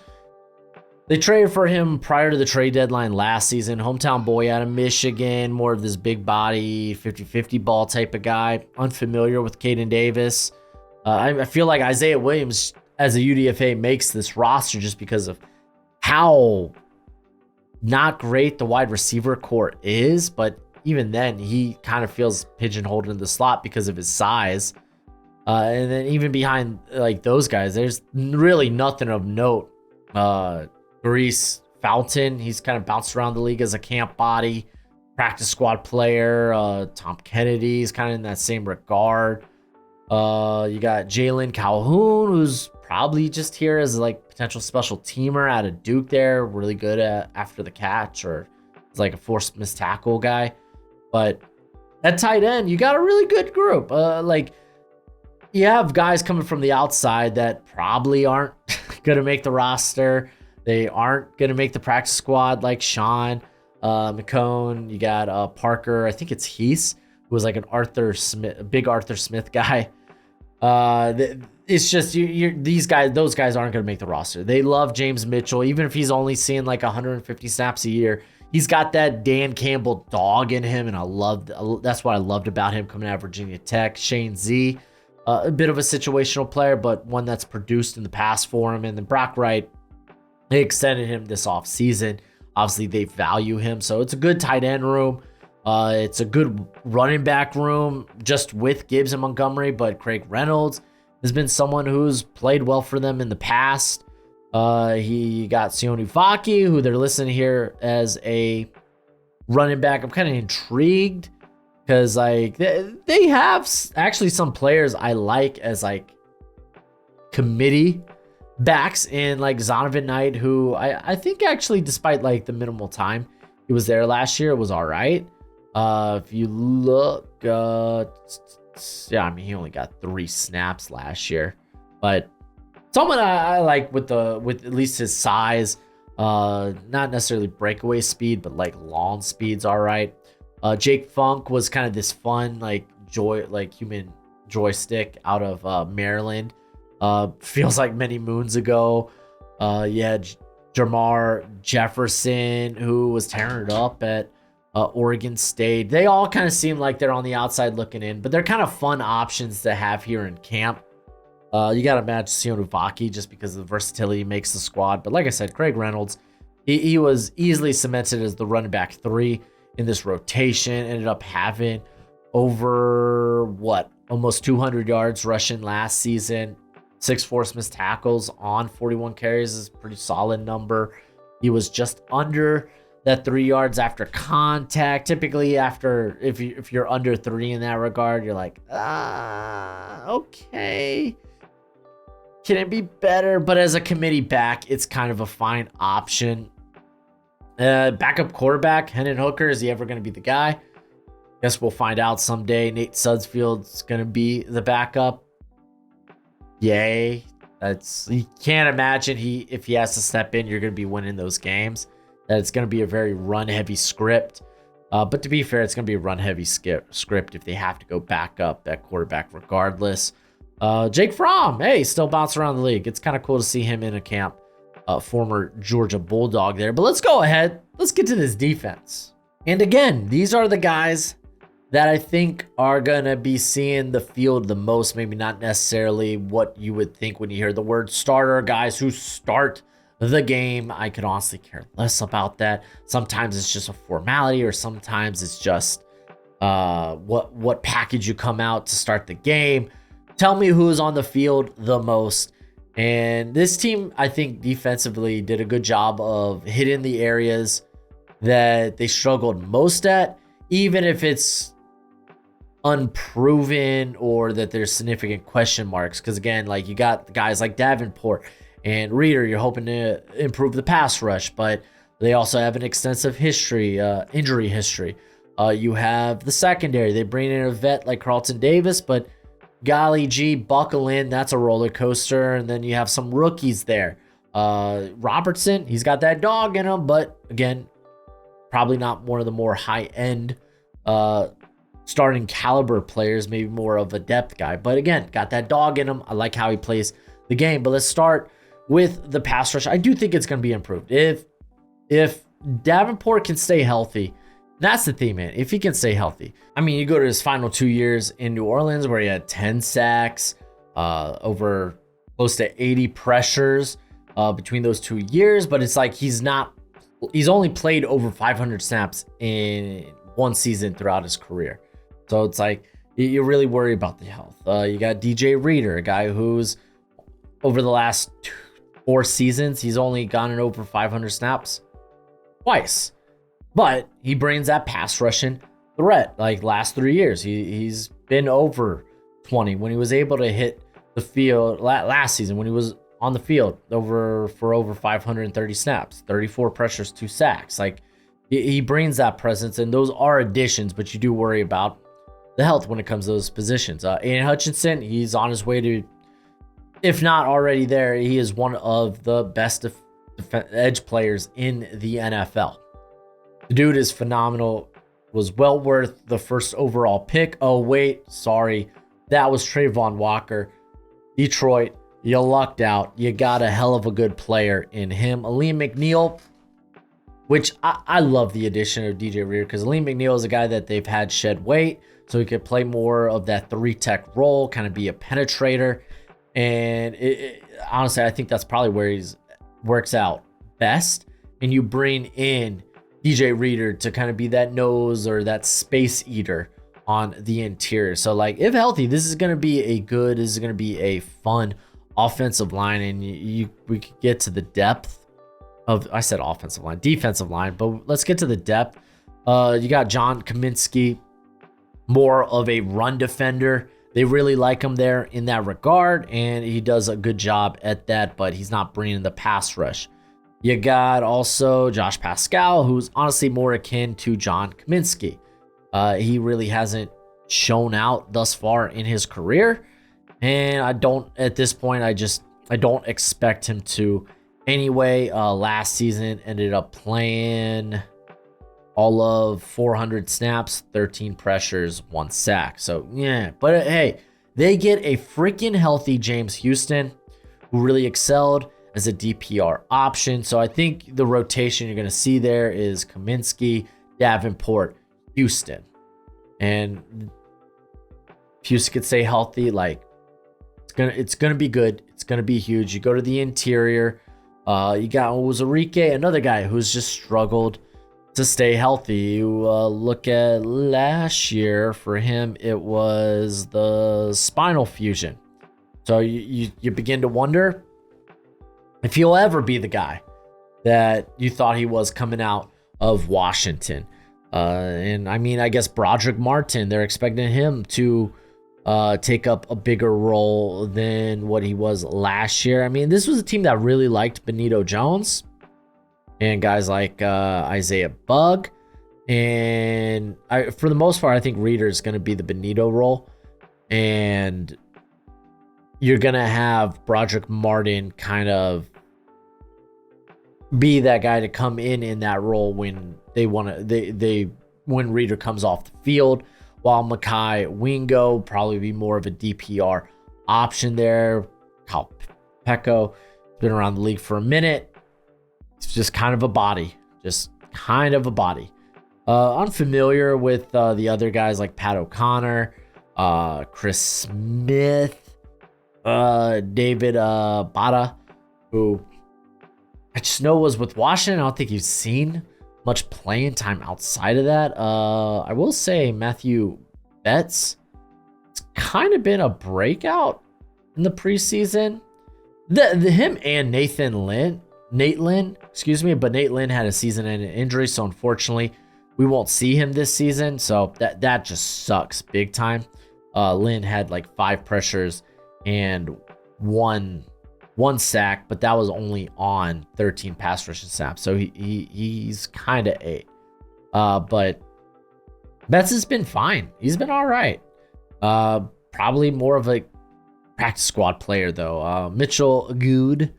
they traded for him prior to the trade deadline last season. Hometown boy out of Michigan, more of this big body, 50-50 ball type of guy. Unfamiliar with Caden Davis. I feel like Isaiah Williams as a UDFA makes this roster just because of how not great the wide receiver core is. But even then, he kind of feels pigeonholed in the slot because of his size. And then even behind like those guys, there's really nothing of note. Maurice Fountain, he's kind of bounced around the league as a camp body, practice squad player. Tom Kennedy is kind of in that same regard. You got Jalen Calhoun, who's probably just here as like potential special teamer out of Duke there, really good at after the catch, or it's like a forced missed tackle guy. But at tight end, you got a really good group. Like you have guys coming from the outside that probably aren't going to make the roster. They aren't going to make the practice squad, like Sean McCone. You got Parker. I think it's Heath, who was like an Arthur Smith, a big Arthur Smith guy. it's just those guys aren't going to make the roster. They love James Mitchell, even if he's only seeing like 150 snaps a year. He's got that Dan Campbell dog in him, and that's what I loved about him coming out of Virginia Tech. Shane Z, a bit of a situational player, but one that's produced in the past for him. And then Brock Wright, they extended him this offseason. Obviously, they value him, so it's a good tight end room. It's a good running back room, just with Gibbs and Montgomery, but Craig Reynolds has been someone who's played well for them in the past. He got Sione Vaki, who they're listing here as a running back. I'm kind of intrigued because like they have actually some players I like as like committee backs in like Zonovan Knight, who I think actually, despite like the minimal time he was there last year, it was all right. If you look, yeah, I mean, he only got 3 snaps last year, but someone I like with at least his size, not necessarily breakaway speed, but like long speed's all right. Jake Funk was kind of this fun, like human joystick out of Maryland. Feels like many moons ago. Yeah, Jamar Jefferson, who was tearing it up at Oregon State. They all kind of seem like they're on the outside looking in, but they're kind of fun options to have here in camp. You got to match Sione Vaki just because of the versatility makes the squad. But like I said, Craig Reynolds, he was easily cemented as the running back 3 in this rotation. Ended up having over, almost 200 yards rushing last season. 6 forced missed tackles on 41 carries is a pretty solid number. He was just under that 3 yards after contact. Typically, if you're under 3 in that regard, you're like, okay, can it be better? But as a committee back, it's kind of a fine option. Backup quarterback, Hendon Hooker, is he ever going to be the guy? Guess we'll find out someday. Nate Sudsfield's going to be the backup. Yay. You can't imagine if he has to step in, you're going to be winning those games. That it's going to be a very run-heavy script. But to be fair, it's going to be a run-heavy script if they have to go back up at quarterback regardless. Jake Fromm, hey, still bouncing around the league. It's kind of cool to see him in a camp. Former Georgia Bulldog there. But let's go ahead. Let's get to this defense. And again, these are the guys that I think are going to be seeing the field the most. Maybe not necessarily what you would think when you hear the word starter. Guys who start the game. I could honestly care less about that. Sometimes it's just a formality, or sometimes it's just what package you come out to start the game. Tell me who's on the field the most. And this team, I think, defensively did a good job of hitting the areas that they struggled most at, even if it's unproven or that there's significant question marks. Because again, like, you got guys like Davenport and Reader, you're hoping to improve the pass rush, but they also have an extensive injury history. You have the secondary. They bring in a vet like Carlton Davis, but golly gee, buckle in. That's a roller coaster. And then you have some rookies there. Robertson, he's got that dog in him, but again, probably not one of the more high-end starting caliber players, maybe more of a depth guy. But again, got that dog in him. I like how he plays the game. But let's start with the pass rush. I do think it's going to be improved. If Davenport can stay healthy, that's the thing, man. If he can stay healthy. I mean, you go to his final 2 years in New Orleans where he had 10 sacks, over close to 80 pressures between those 2 years. But it's like he's only played over 500 snaps in one season throughout his career. So it's like you really worry about the health. You got DJ Reader, a guy who's over the last 4 seasons, he's only gotten over 500 snaps twice. But he brings that pass rushing threat. Like last 3 years, he's been over 20 when he was able to hit the field last season when he was on the field for over 530 snaps, 34 pressures, 2 sacks. Like he brings that presence, and those are additions, but you do worry about the health when it comes to those positions. Aiden Hutchinson, he's on his way to, if not already there, he is one of the best edge players in the NFL. The dude is phenomenal, was well worth the first overall pick. Oh, wait, sorry. That was Trayvon Walker. Detroit, you lucked out. You got a hell of a good player in him. Liam McNeil, which I love the addition of DJ Reader because Liam McNeil is a guy that they've had shed weight, so he could play more of that 3-tech role, kind of be a penetrator. And honestly, I think that's probably where he's works out best. And you bring in DJ Reader to kind of be that nose or that space eater on the interior. So like, if healthy, this is going to be a fun offensive line, and we could get to the depth of, I said offensive line, defensive line, but let's get to the depth. You got John Kaminsky, more of a run defender. They really like him there in that regard, and he does a good job at that, but he's not bringing the pass rush. You got also Josh Pascal, who's honestly more akin to John Kaminsky. He really hasn't shown out thus far in his career, and at this point, I don't expect him to anyway. Last season ended up playing all of 400 snaps, 13 pressures, 1 sack. So yeah, but hey, they get a freaking healthy James Houston, who really excelled as a DPR option. So I think the rotation you're going to see there is Kaminsky, Davenport, Houston. And if Houston could stay healthy, like it's gonna be good. It's gonna be huge. You go to the interior. You got Ozarike, another guy who's just struggled to stay healthy. You look at last year for him, it was the spinal fusion. So you begin to wonder if he'll ever be the guy that you thought he was coming out of Washington. And I mean, I guess Broderick Martin, they're expecting him to take up a bigger role than what he was last year. I mean, this was a team that really liked Benito Jones and guys like Isaiah Bugg. And for the most part, I think Reader is going to be the Benito role. And you're going to have Broderick Martin kind of be that guy to come in that role when when Reader comes off the field, while Mekhi Wingo probably be more of a DPR option there. Kyle Peko been around the league for a minute. It's just kind of a body. Unfamiliar with the other guys like Pat O'Connor, Chris Smith, David Bada, who I just know was with Washington. I don't think you've seen much playing time outside of that. I will say Matthew Betts, it's kind of been a breakout in the preseason. Him and Nate Lynn, but Nate Lynn had a season-ending injury, so unfortunately we won't see him this season. So that just sucks big time. Lynn had like 5 pressures and one sack, but that was only on 13 pass rush snaps. So he's kind of ate. But Betts has been fine. He's been all right. Probably more of a practice squad player though. Mitchell Good,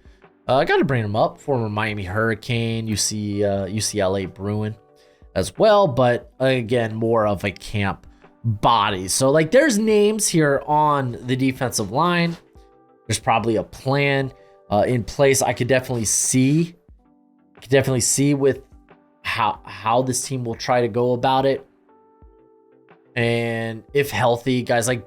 I got to bring him up. Former Miami Hurricane, UCLA Bruin as well, but again, more of a camp body. So like, there's names here on the defensive line. There's probably a plan in place. I could definitely see with how this team will try to go about it. And if healthy, guys like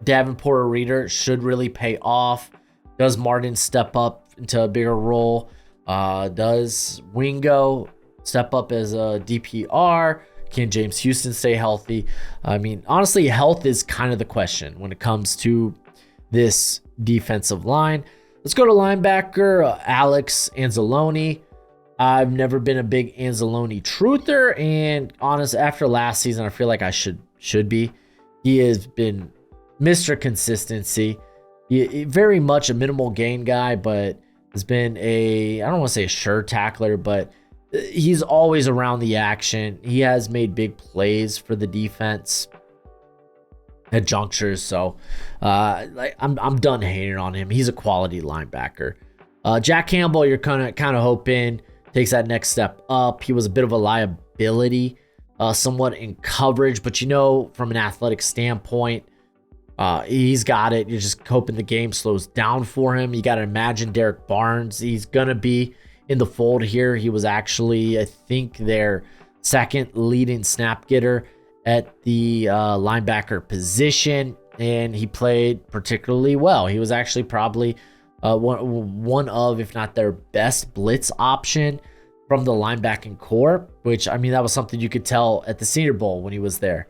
Davenport or Reader should really pay off. Does Martin step up into a bigger role? Does Wingo step up as a DPR? Can James Houston stay healthy? I mean, honestly, health is kind of the question when it comes to this defensive line. Let's go to linebacker, Alex Anzalone. I've never been a big Anzalone truther, and honest, after last season, I feel like I should be. He has been Mr. Consistency. He very much a minimal gain guy, but has been I don't want to say a sure tackler, but he's always around the action. He has made big plays for the defense at junctures. So I'm done hating on him. He's a quality linebacker. Jack Campbell, you're kind of hoping takes that next step up. He was a bit of a liability somewhat in coverage, but from an athletic standpoint, He's got it. You're just hoping the game slows down for him. You got to imagine Derek Barnes. He's going to be in the fold here. He was actually, I think, their second leading snap getter at the linebacker position, and he played particularly well. He was actually probably one of, if not their best blitz option from the linebacking core, which, I mean, that was something you could tell at the Senior Bowl when he was there.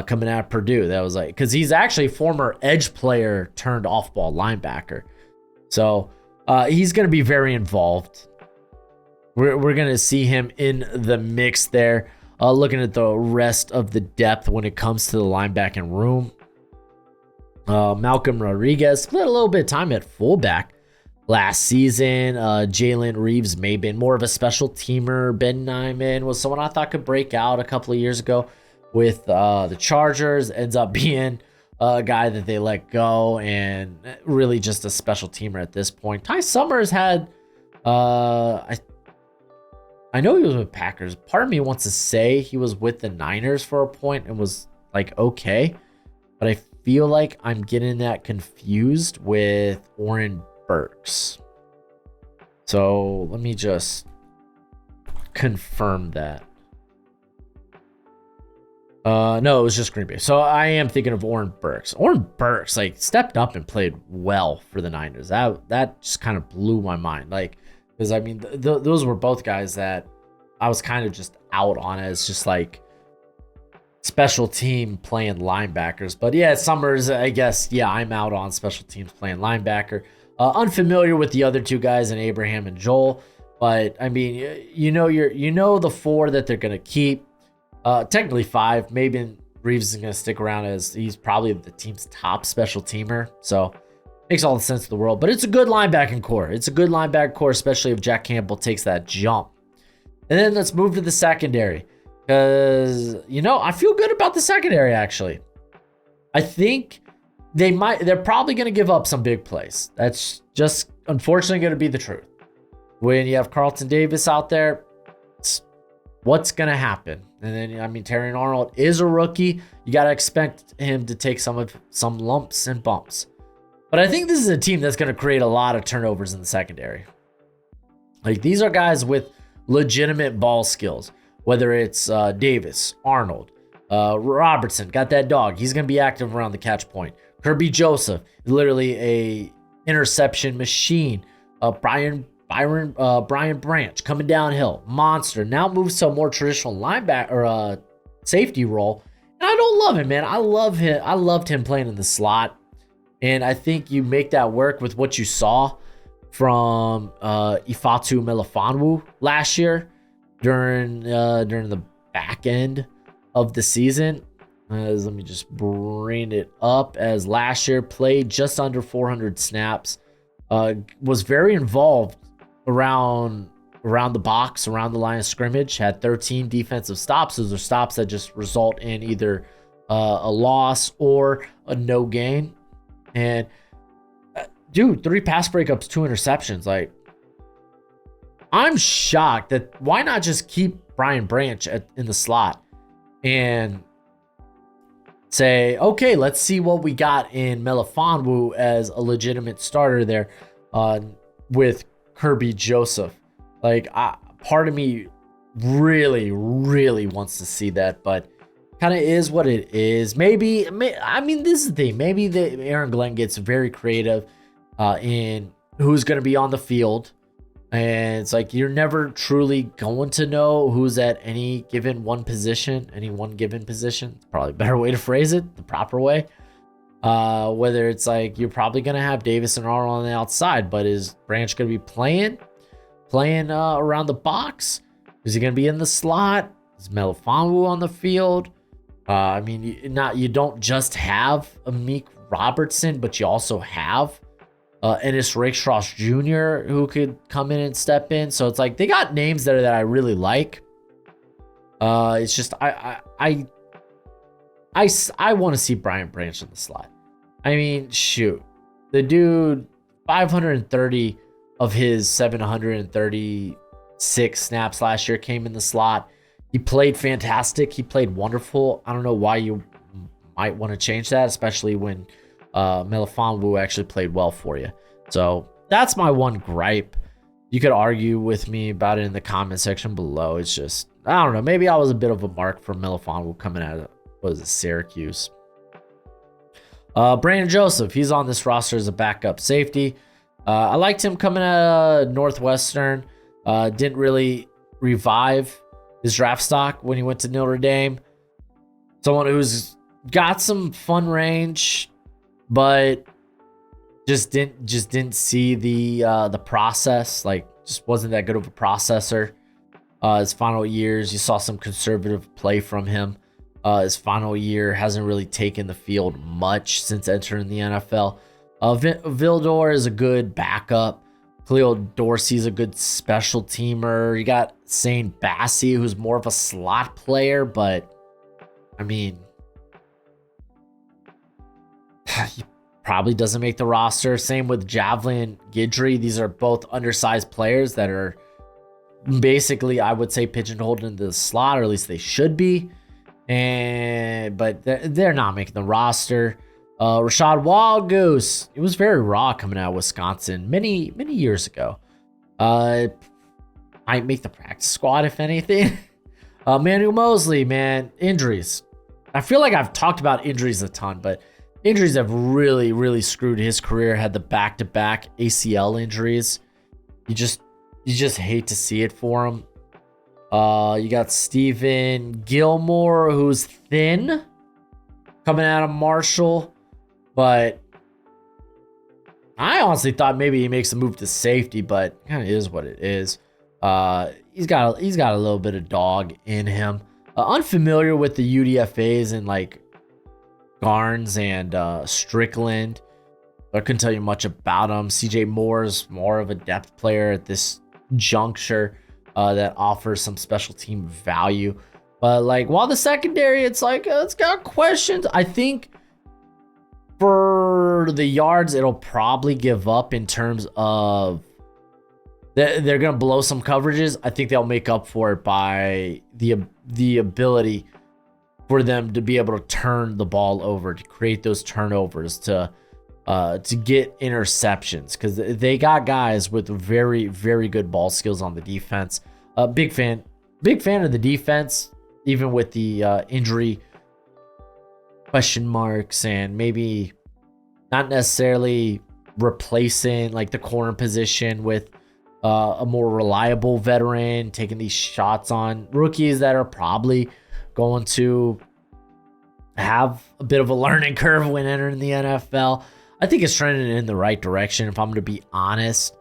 Coming out of Purdue, that was like, because he's actually a former edge player turned off-ball linebacker, so he's going to be very involved. We're going to see him in the mix there. Looking at the rest of the depth when it comes to the linebacking room, Malcolm Rodriguez split a little bit of time at fullback last season. Jalen Reeves may have been more of a special teamer. Ben Nyman was someone I thought could break out a couple of years ago with the Chargers. Ends up being a guy that they let go and really just a special teamer at this point. Ty Summers had, I know he was with Packers. Part of me wants to say he was with the Niners for a point and was like, okay, but I feel like I'm getting that confused with Oren Burks. So let me just confirm that. No, it was just Green Bay. So I am thinking of Oren Burks. Oren Burks like stepped up and played well for the Niners. That just kind of blew my mind. Like, because I mean, those were both guys that I was kind of just out on as just like special team playing linebackers. But yeah, Summers, I guess, yeah, I'm out on special teams playing linebacker. Unfamiliar with the other two guys in Abraham and Joel, but I mean, you know the four that they're gonna keep. Technically five. Maybe Reeves is going to stick around as he's probably the team's top special teamer. So makes all the sense in the world. But it's a good linebacking core. It's a good linebacking core, especially if Jack Campbell takes that jump. And then let's move to the secondary. Because, I feel good about the secondary, actually. I think they're probably going to give up some big plays. That's just unfortunately going to be the truth. When you have Carlton Davis out there, what's going to happen? And then, I mean, Terrion Arnold is a rookie. You got to expect him to take some lumps and bumps. But I think this is a team that's going to create a lot of turnovers in the secondary. Like, these are guys with legitimate ball skills, whether it's Davis, Arnold, Robertson, got that dog. He's going to be active around the catch point. Kirby Joseph, literally a interception machine. Brian Branch coming downhill, monster. Now moves to a more traditional linebacker or safety role, and I don't love him, man. I love him. I loved him playing in the slot, and I think you make that work with what you saw from Ifeatu Melifonwu last year during the back end of the season. Let me just bring it up. As last year played just under 400 snaps, was very involved around the box, around the line of scrimmage, had 13 defensive stops. Those are stops that just result in either a loss or a no gain. And dude, 3 pass breakups, 2 interceptions. Like, I'm shocked that why not just keep Brian Branch in the slot and say, okay, let's see what we got in Melifonwu as a legitimate starter there with Kirby Joseph. Like, part of me really, really wants to see that, but kind of is what it is. I mean, this is the thing. Maybe Aaron Glenn gets very creative in who's going to be on the field. And it's like, you're never truly going to know who's at any one given position. It's probably a better way to phrase it, the proper way. Whether it's like, you're probably going to have Davis and Arnold on the outside, but is Branch going to be playing around the box? Is he going to be in the slot? Is Melifonwu on the field? I mean, you don't just have Amik Robertson, but you also have Ennis Rakestraw Jr. who could come in and step in. So it's like they got names there that I really like. It's just I want to see Brian Branch in the slot. I mean, shoot, the dude, 530 of his 736 snaps last year came in the slot. He played fantastic. He played wonderful. I don't know why you might want to change that, especially when Melifonwu actually played well for you. So that's my one gripe. You could argue with me about it in the comment section below. It's just, I don't know. Maybe I was a bit of a mark for Melifonwu coming out of, what was it, Syracuse. Brandon Joseph, he's on this roster as a backup safety. I liked him coming out of Northwestern. Didn't really revive his draft stock when he went to Notre Dame. Someone who's got some fun range, but just didn't see the process. Like, just wasn't that good of a processor. His final years, you saw some conservative play from him. His final year hasn't really taken the field much since entering the NFL. Vildor is a good backup. Khalil Dorsey's a good special teamer. You got Sane Bassi, who's more of a slot player, but I mean, he probably doesn't make the roster. Same with Javelin Guidry. These are both undersized players that are basically, I would say, pigeonholed into the slot, or at least they should be. But they're not making the roster. Rashad Wildgoose, it was very raw coming out of Wisconsin many years ago. Might make the practice squad if anything. Manuel Mosley, man, injuries. I feel like I've talked about injuries a ton, but injuries have really screwed his career. Had the back-to-back ACL injuries. You just hate to see it for him. You got Steven Gilmore, who's thin, coming out of Marshall, but I honestly thought maybe he makes a move to safety, but kind of is what it is. He's got a little bit of dog in him. Unfamiliar with the UDFAs and like Garnes and Strickland. I couldn't tell you much about him. CJ Moore's more of a depth player at this juncture. That offers some special team value, but like, while the secondary, it's like, it's got questions. I think for the yards, it'll probably give up in terms of they're gonna blow some coverages. I think they'll make up for it by the ability for them to be able to turn the ball over, to create those turnovers, to get interceptions, because they got guys with very good ball skills on the defense. Big fan of the defense, even with the injury question marks, and maybe not necessarily replacing like the corner position with a more reliable veteran, taking these shots on rookies that are probably going to have a bit of a learning curve when entering the NFL. I think it's trending in the right direction, if I'm going to be honest.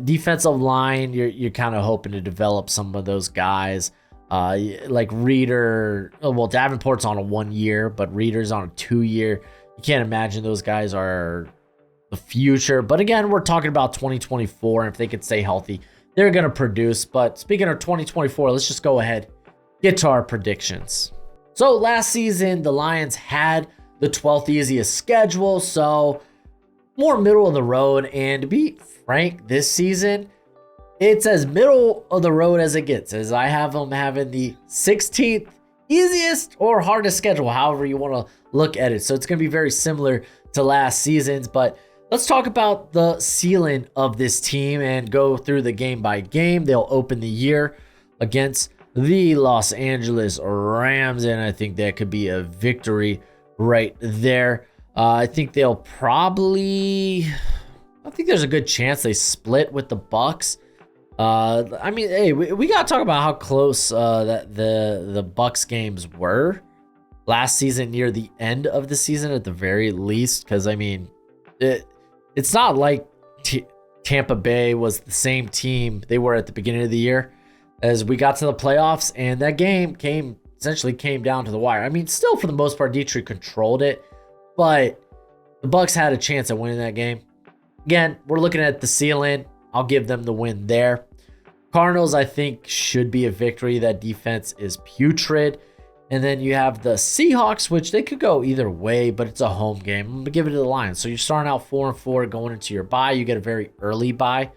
Defensive line, you're kind of hoping to develop some of those guys. Like Reader, well, Davenport's on a 1 year, but Reader's on a 2 year. You can't imagine those guys are the future. But again, we're talking about 2024, and if they could stay healthy, they're going to produce. But speaking of 2024, let's just go ahead, get to our predictions. So last season, the Lions had the 12th easiest schedule, so more middle of the road. And to be frank, this season, it's as middle of the road as it gets, as I have them having the 16th easiest or hardest schedule, however you want to look at it. So it's going to be very similar to last season's, but let's talk about the ceiling of this team and go through the game by game. They'll open the year against the Los Angeles Rams, and I think that could be a victory right there. I think there's a good chance they split with the Bucks. I mean, hey, we gotta talk about how close that the Bucks games were last season, near the end of the season at the very least, because I mean, it's not like Tampa Bay was the same team they were at the beginning of the year as we got to the playoffs, and that game essentially came down to the wire. I mean, still for the most part, Detroit controlled it, but the Bucks had a chance at winning that game. Again, we're looking at the ceiling. I'll give them the win there. Cardinals, I think, should be a victory. That defense is putrid. And then you have the Seahawks, which they could go either way, but it's a home game. I'm going to give it to the Lions. So you're starting out 4-4 going into your bye. You get a very early bye.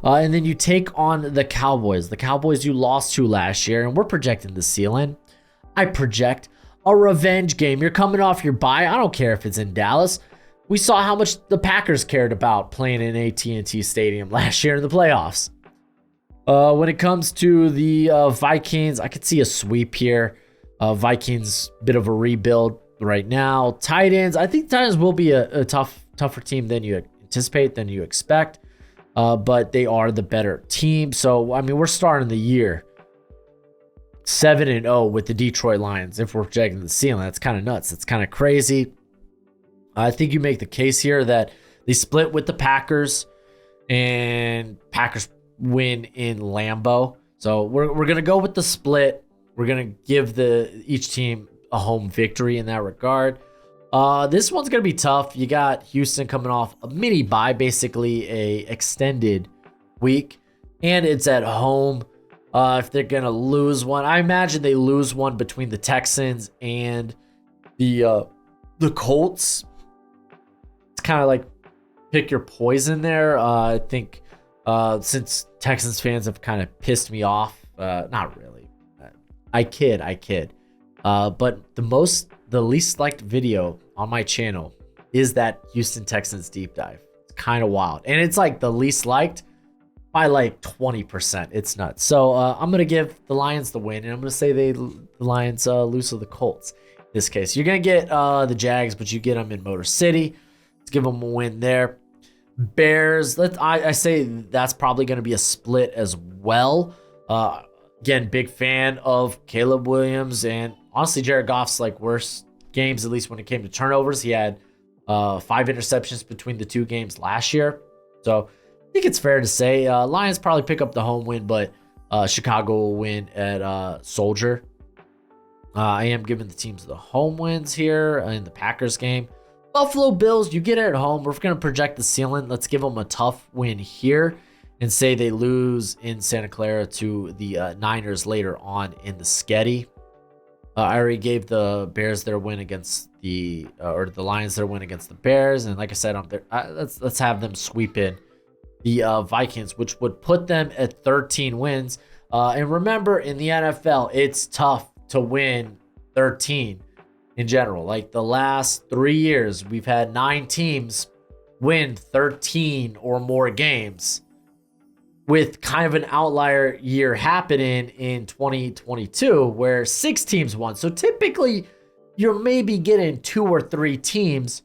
And then you take on the Cowboys. The Cowboys you lost to last year, and we're projecting the ceiling. I project a revenge game. You're coming off your bye. I don't care if it's in Dallas. We saw how much the Packers cared about playing in AT&T Stadium last year in the playoffs. When it comes to the Vikings, I could see a sweep here. Vikings, bit of a rebuild right now. Titans, I think Titans will be a tougher team than you anticipate, than you expect. But they are the better team. So, I mean, we're starting the year 7-0 with the Detroit Lions. If we're projecting the ceiling, that's kind of nuts. That's kind of crazy. I think you make the case here that they split with the Packers, and Packers win in Lambeau. So we're going to go with the split. We're going to give each team a home victory in that regard. This one's going to be tough. You got Houston coming off a mini bye, basically a extended week, and it's at home. If they're going to lose one, I imagine they lose one between the Texans and the Colts. It's kind of like pick your poison there. I think since Texans fans have kind of pissed me off, not really. I kid. But the least liked video on my channel is that Houston Texans deep dive. It's kind of wild. And it's like the least liked by like 20%. It's nuts. So I'm going to give the Lions the win, and I'm going to say the Lions lose to the Colts in this case. You're going to get the Jags, but you get them in Motor City. Let's give them a win there. Bears, I say that's probably going to be a split as well. Again, big fan of Caleb Williams, and honestly, Jared Goff's like worst games, at least when it came to turnovers. He had 5 interceptions between the 2 games last year. So I think it's fair to say Lions probably pick up the home win, but Chicago will win at Soldier. I am giving the teams the home wins here in the Packers game. Buffalo Bills, you get it at home. We're going to project the ceiling. Let's give them a tough win here and say they lose in Santa Clara to the Niners later on in the Sketty. I already gave the Bears their win against the Lions their win against the Bears, and like I said, let's have them sweep in the Vikings, which would put them at 13 wins. And remember, in the NFL, it's tough to win 13 in general. Like the last 3 years, we've had 9 teams win 13 or more games, with kind of an outlier year happening in 2022 where 6 teams won. So typically you're maybe getting 2 or 3 teams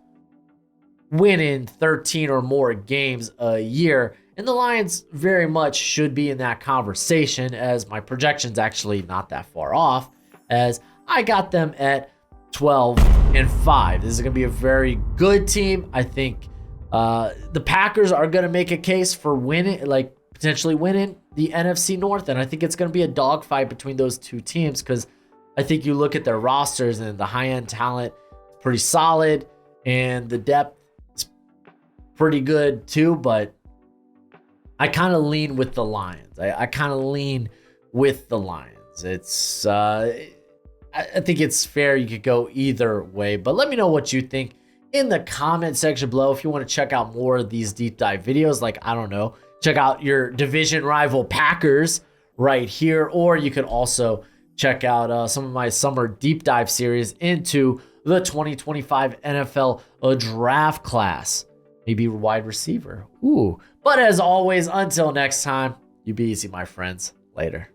winning 13 or more games a year. And the Lions very much should be in that conversation, as my projection's actually not that far off, as I got them at 12-5. This is going to be a very good team. I think the Packers are going to make a case for winning, like potentially winning the NFC North. And I think it's going to be a dogfight between those 2 teams, because I think you look at their rosters and the high-end talent, pretty solid, and the depth is pretty good too. But I kind of lean with the Lions. I kind of lean with the Lions. It's I think it's fair. You could go either way, but let me know what you think in the comment section below. If you want to check out more of these deep dive videos, like, I don't know, check out your division rival Packers right here, or you could also check out some of my summer deep dive series into the 2025 NFL draft class, maybe wide receiver. Ooh. But as always, until next time, you be easy, my friends. Later.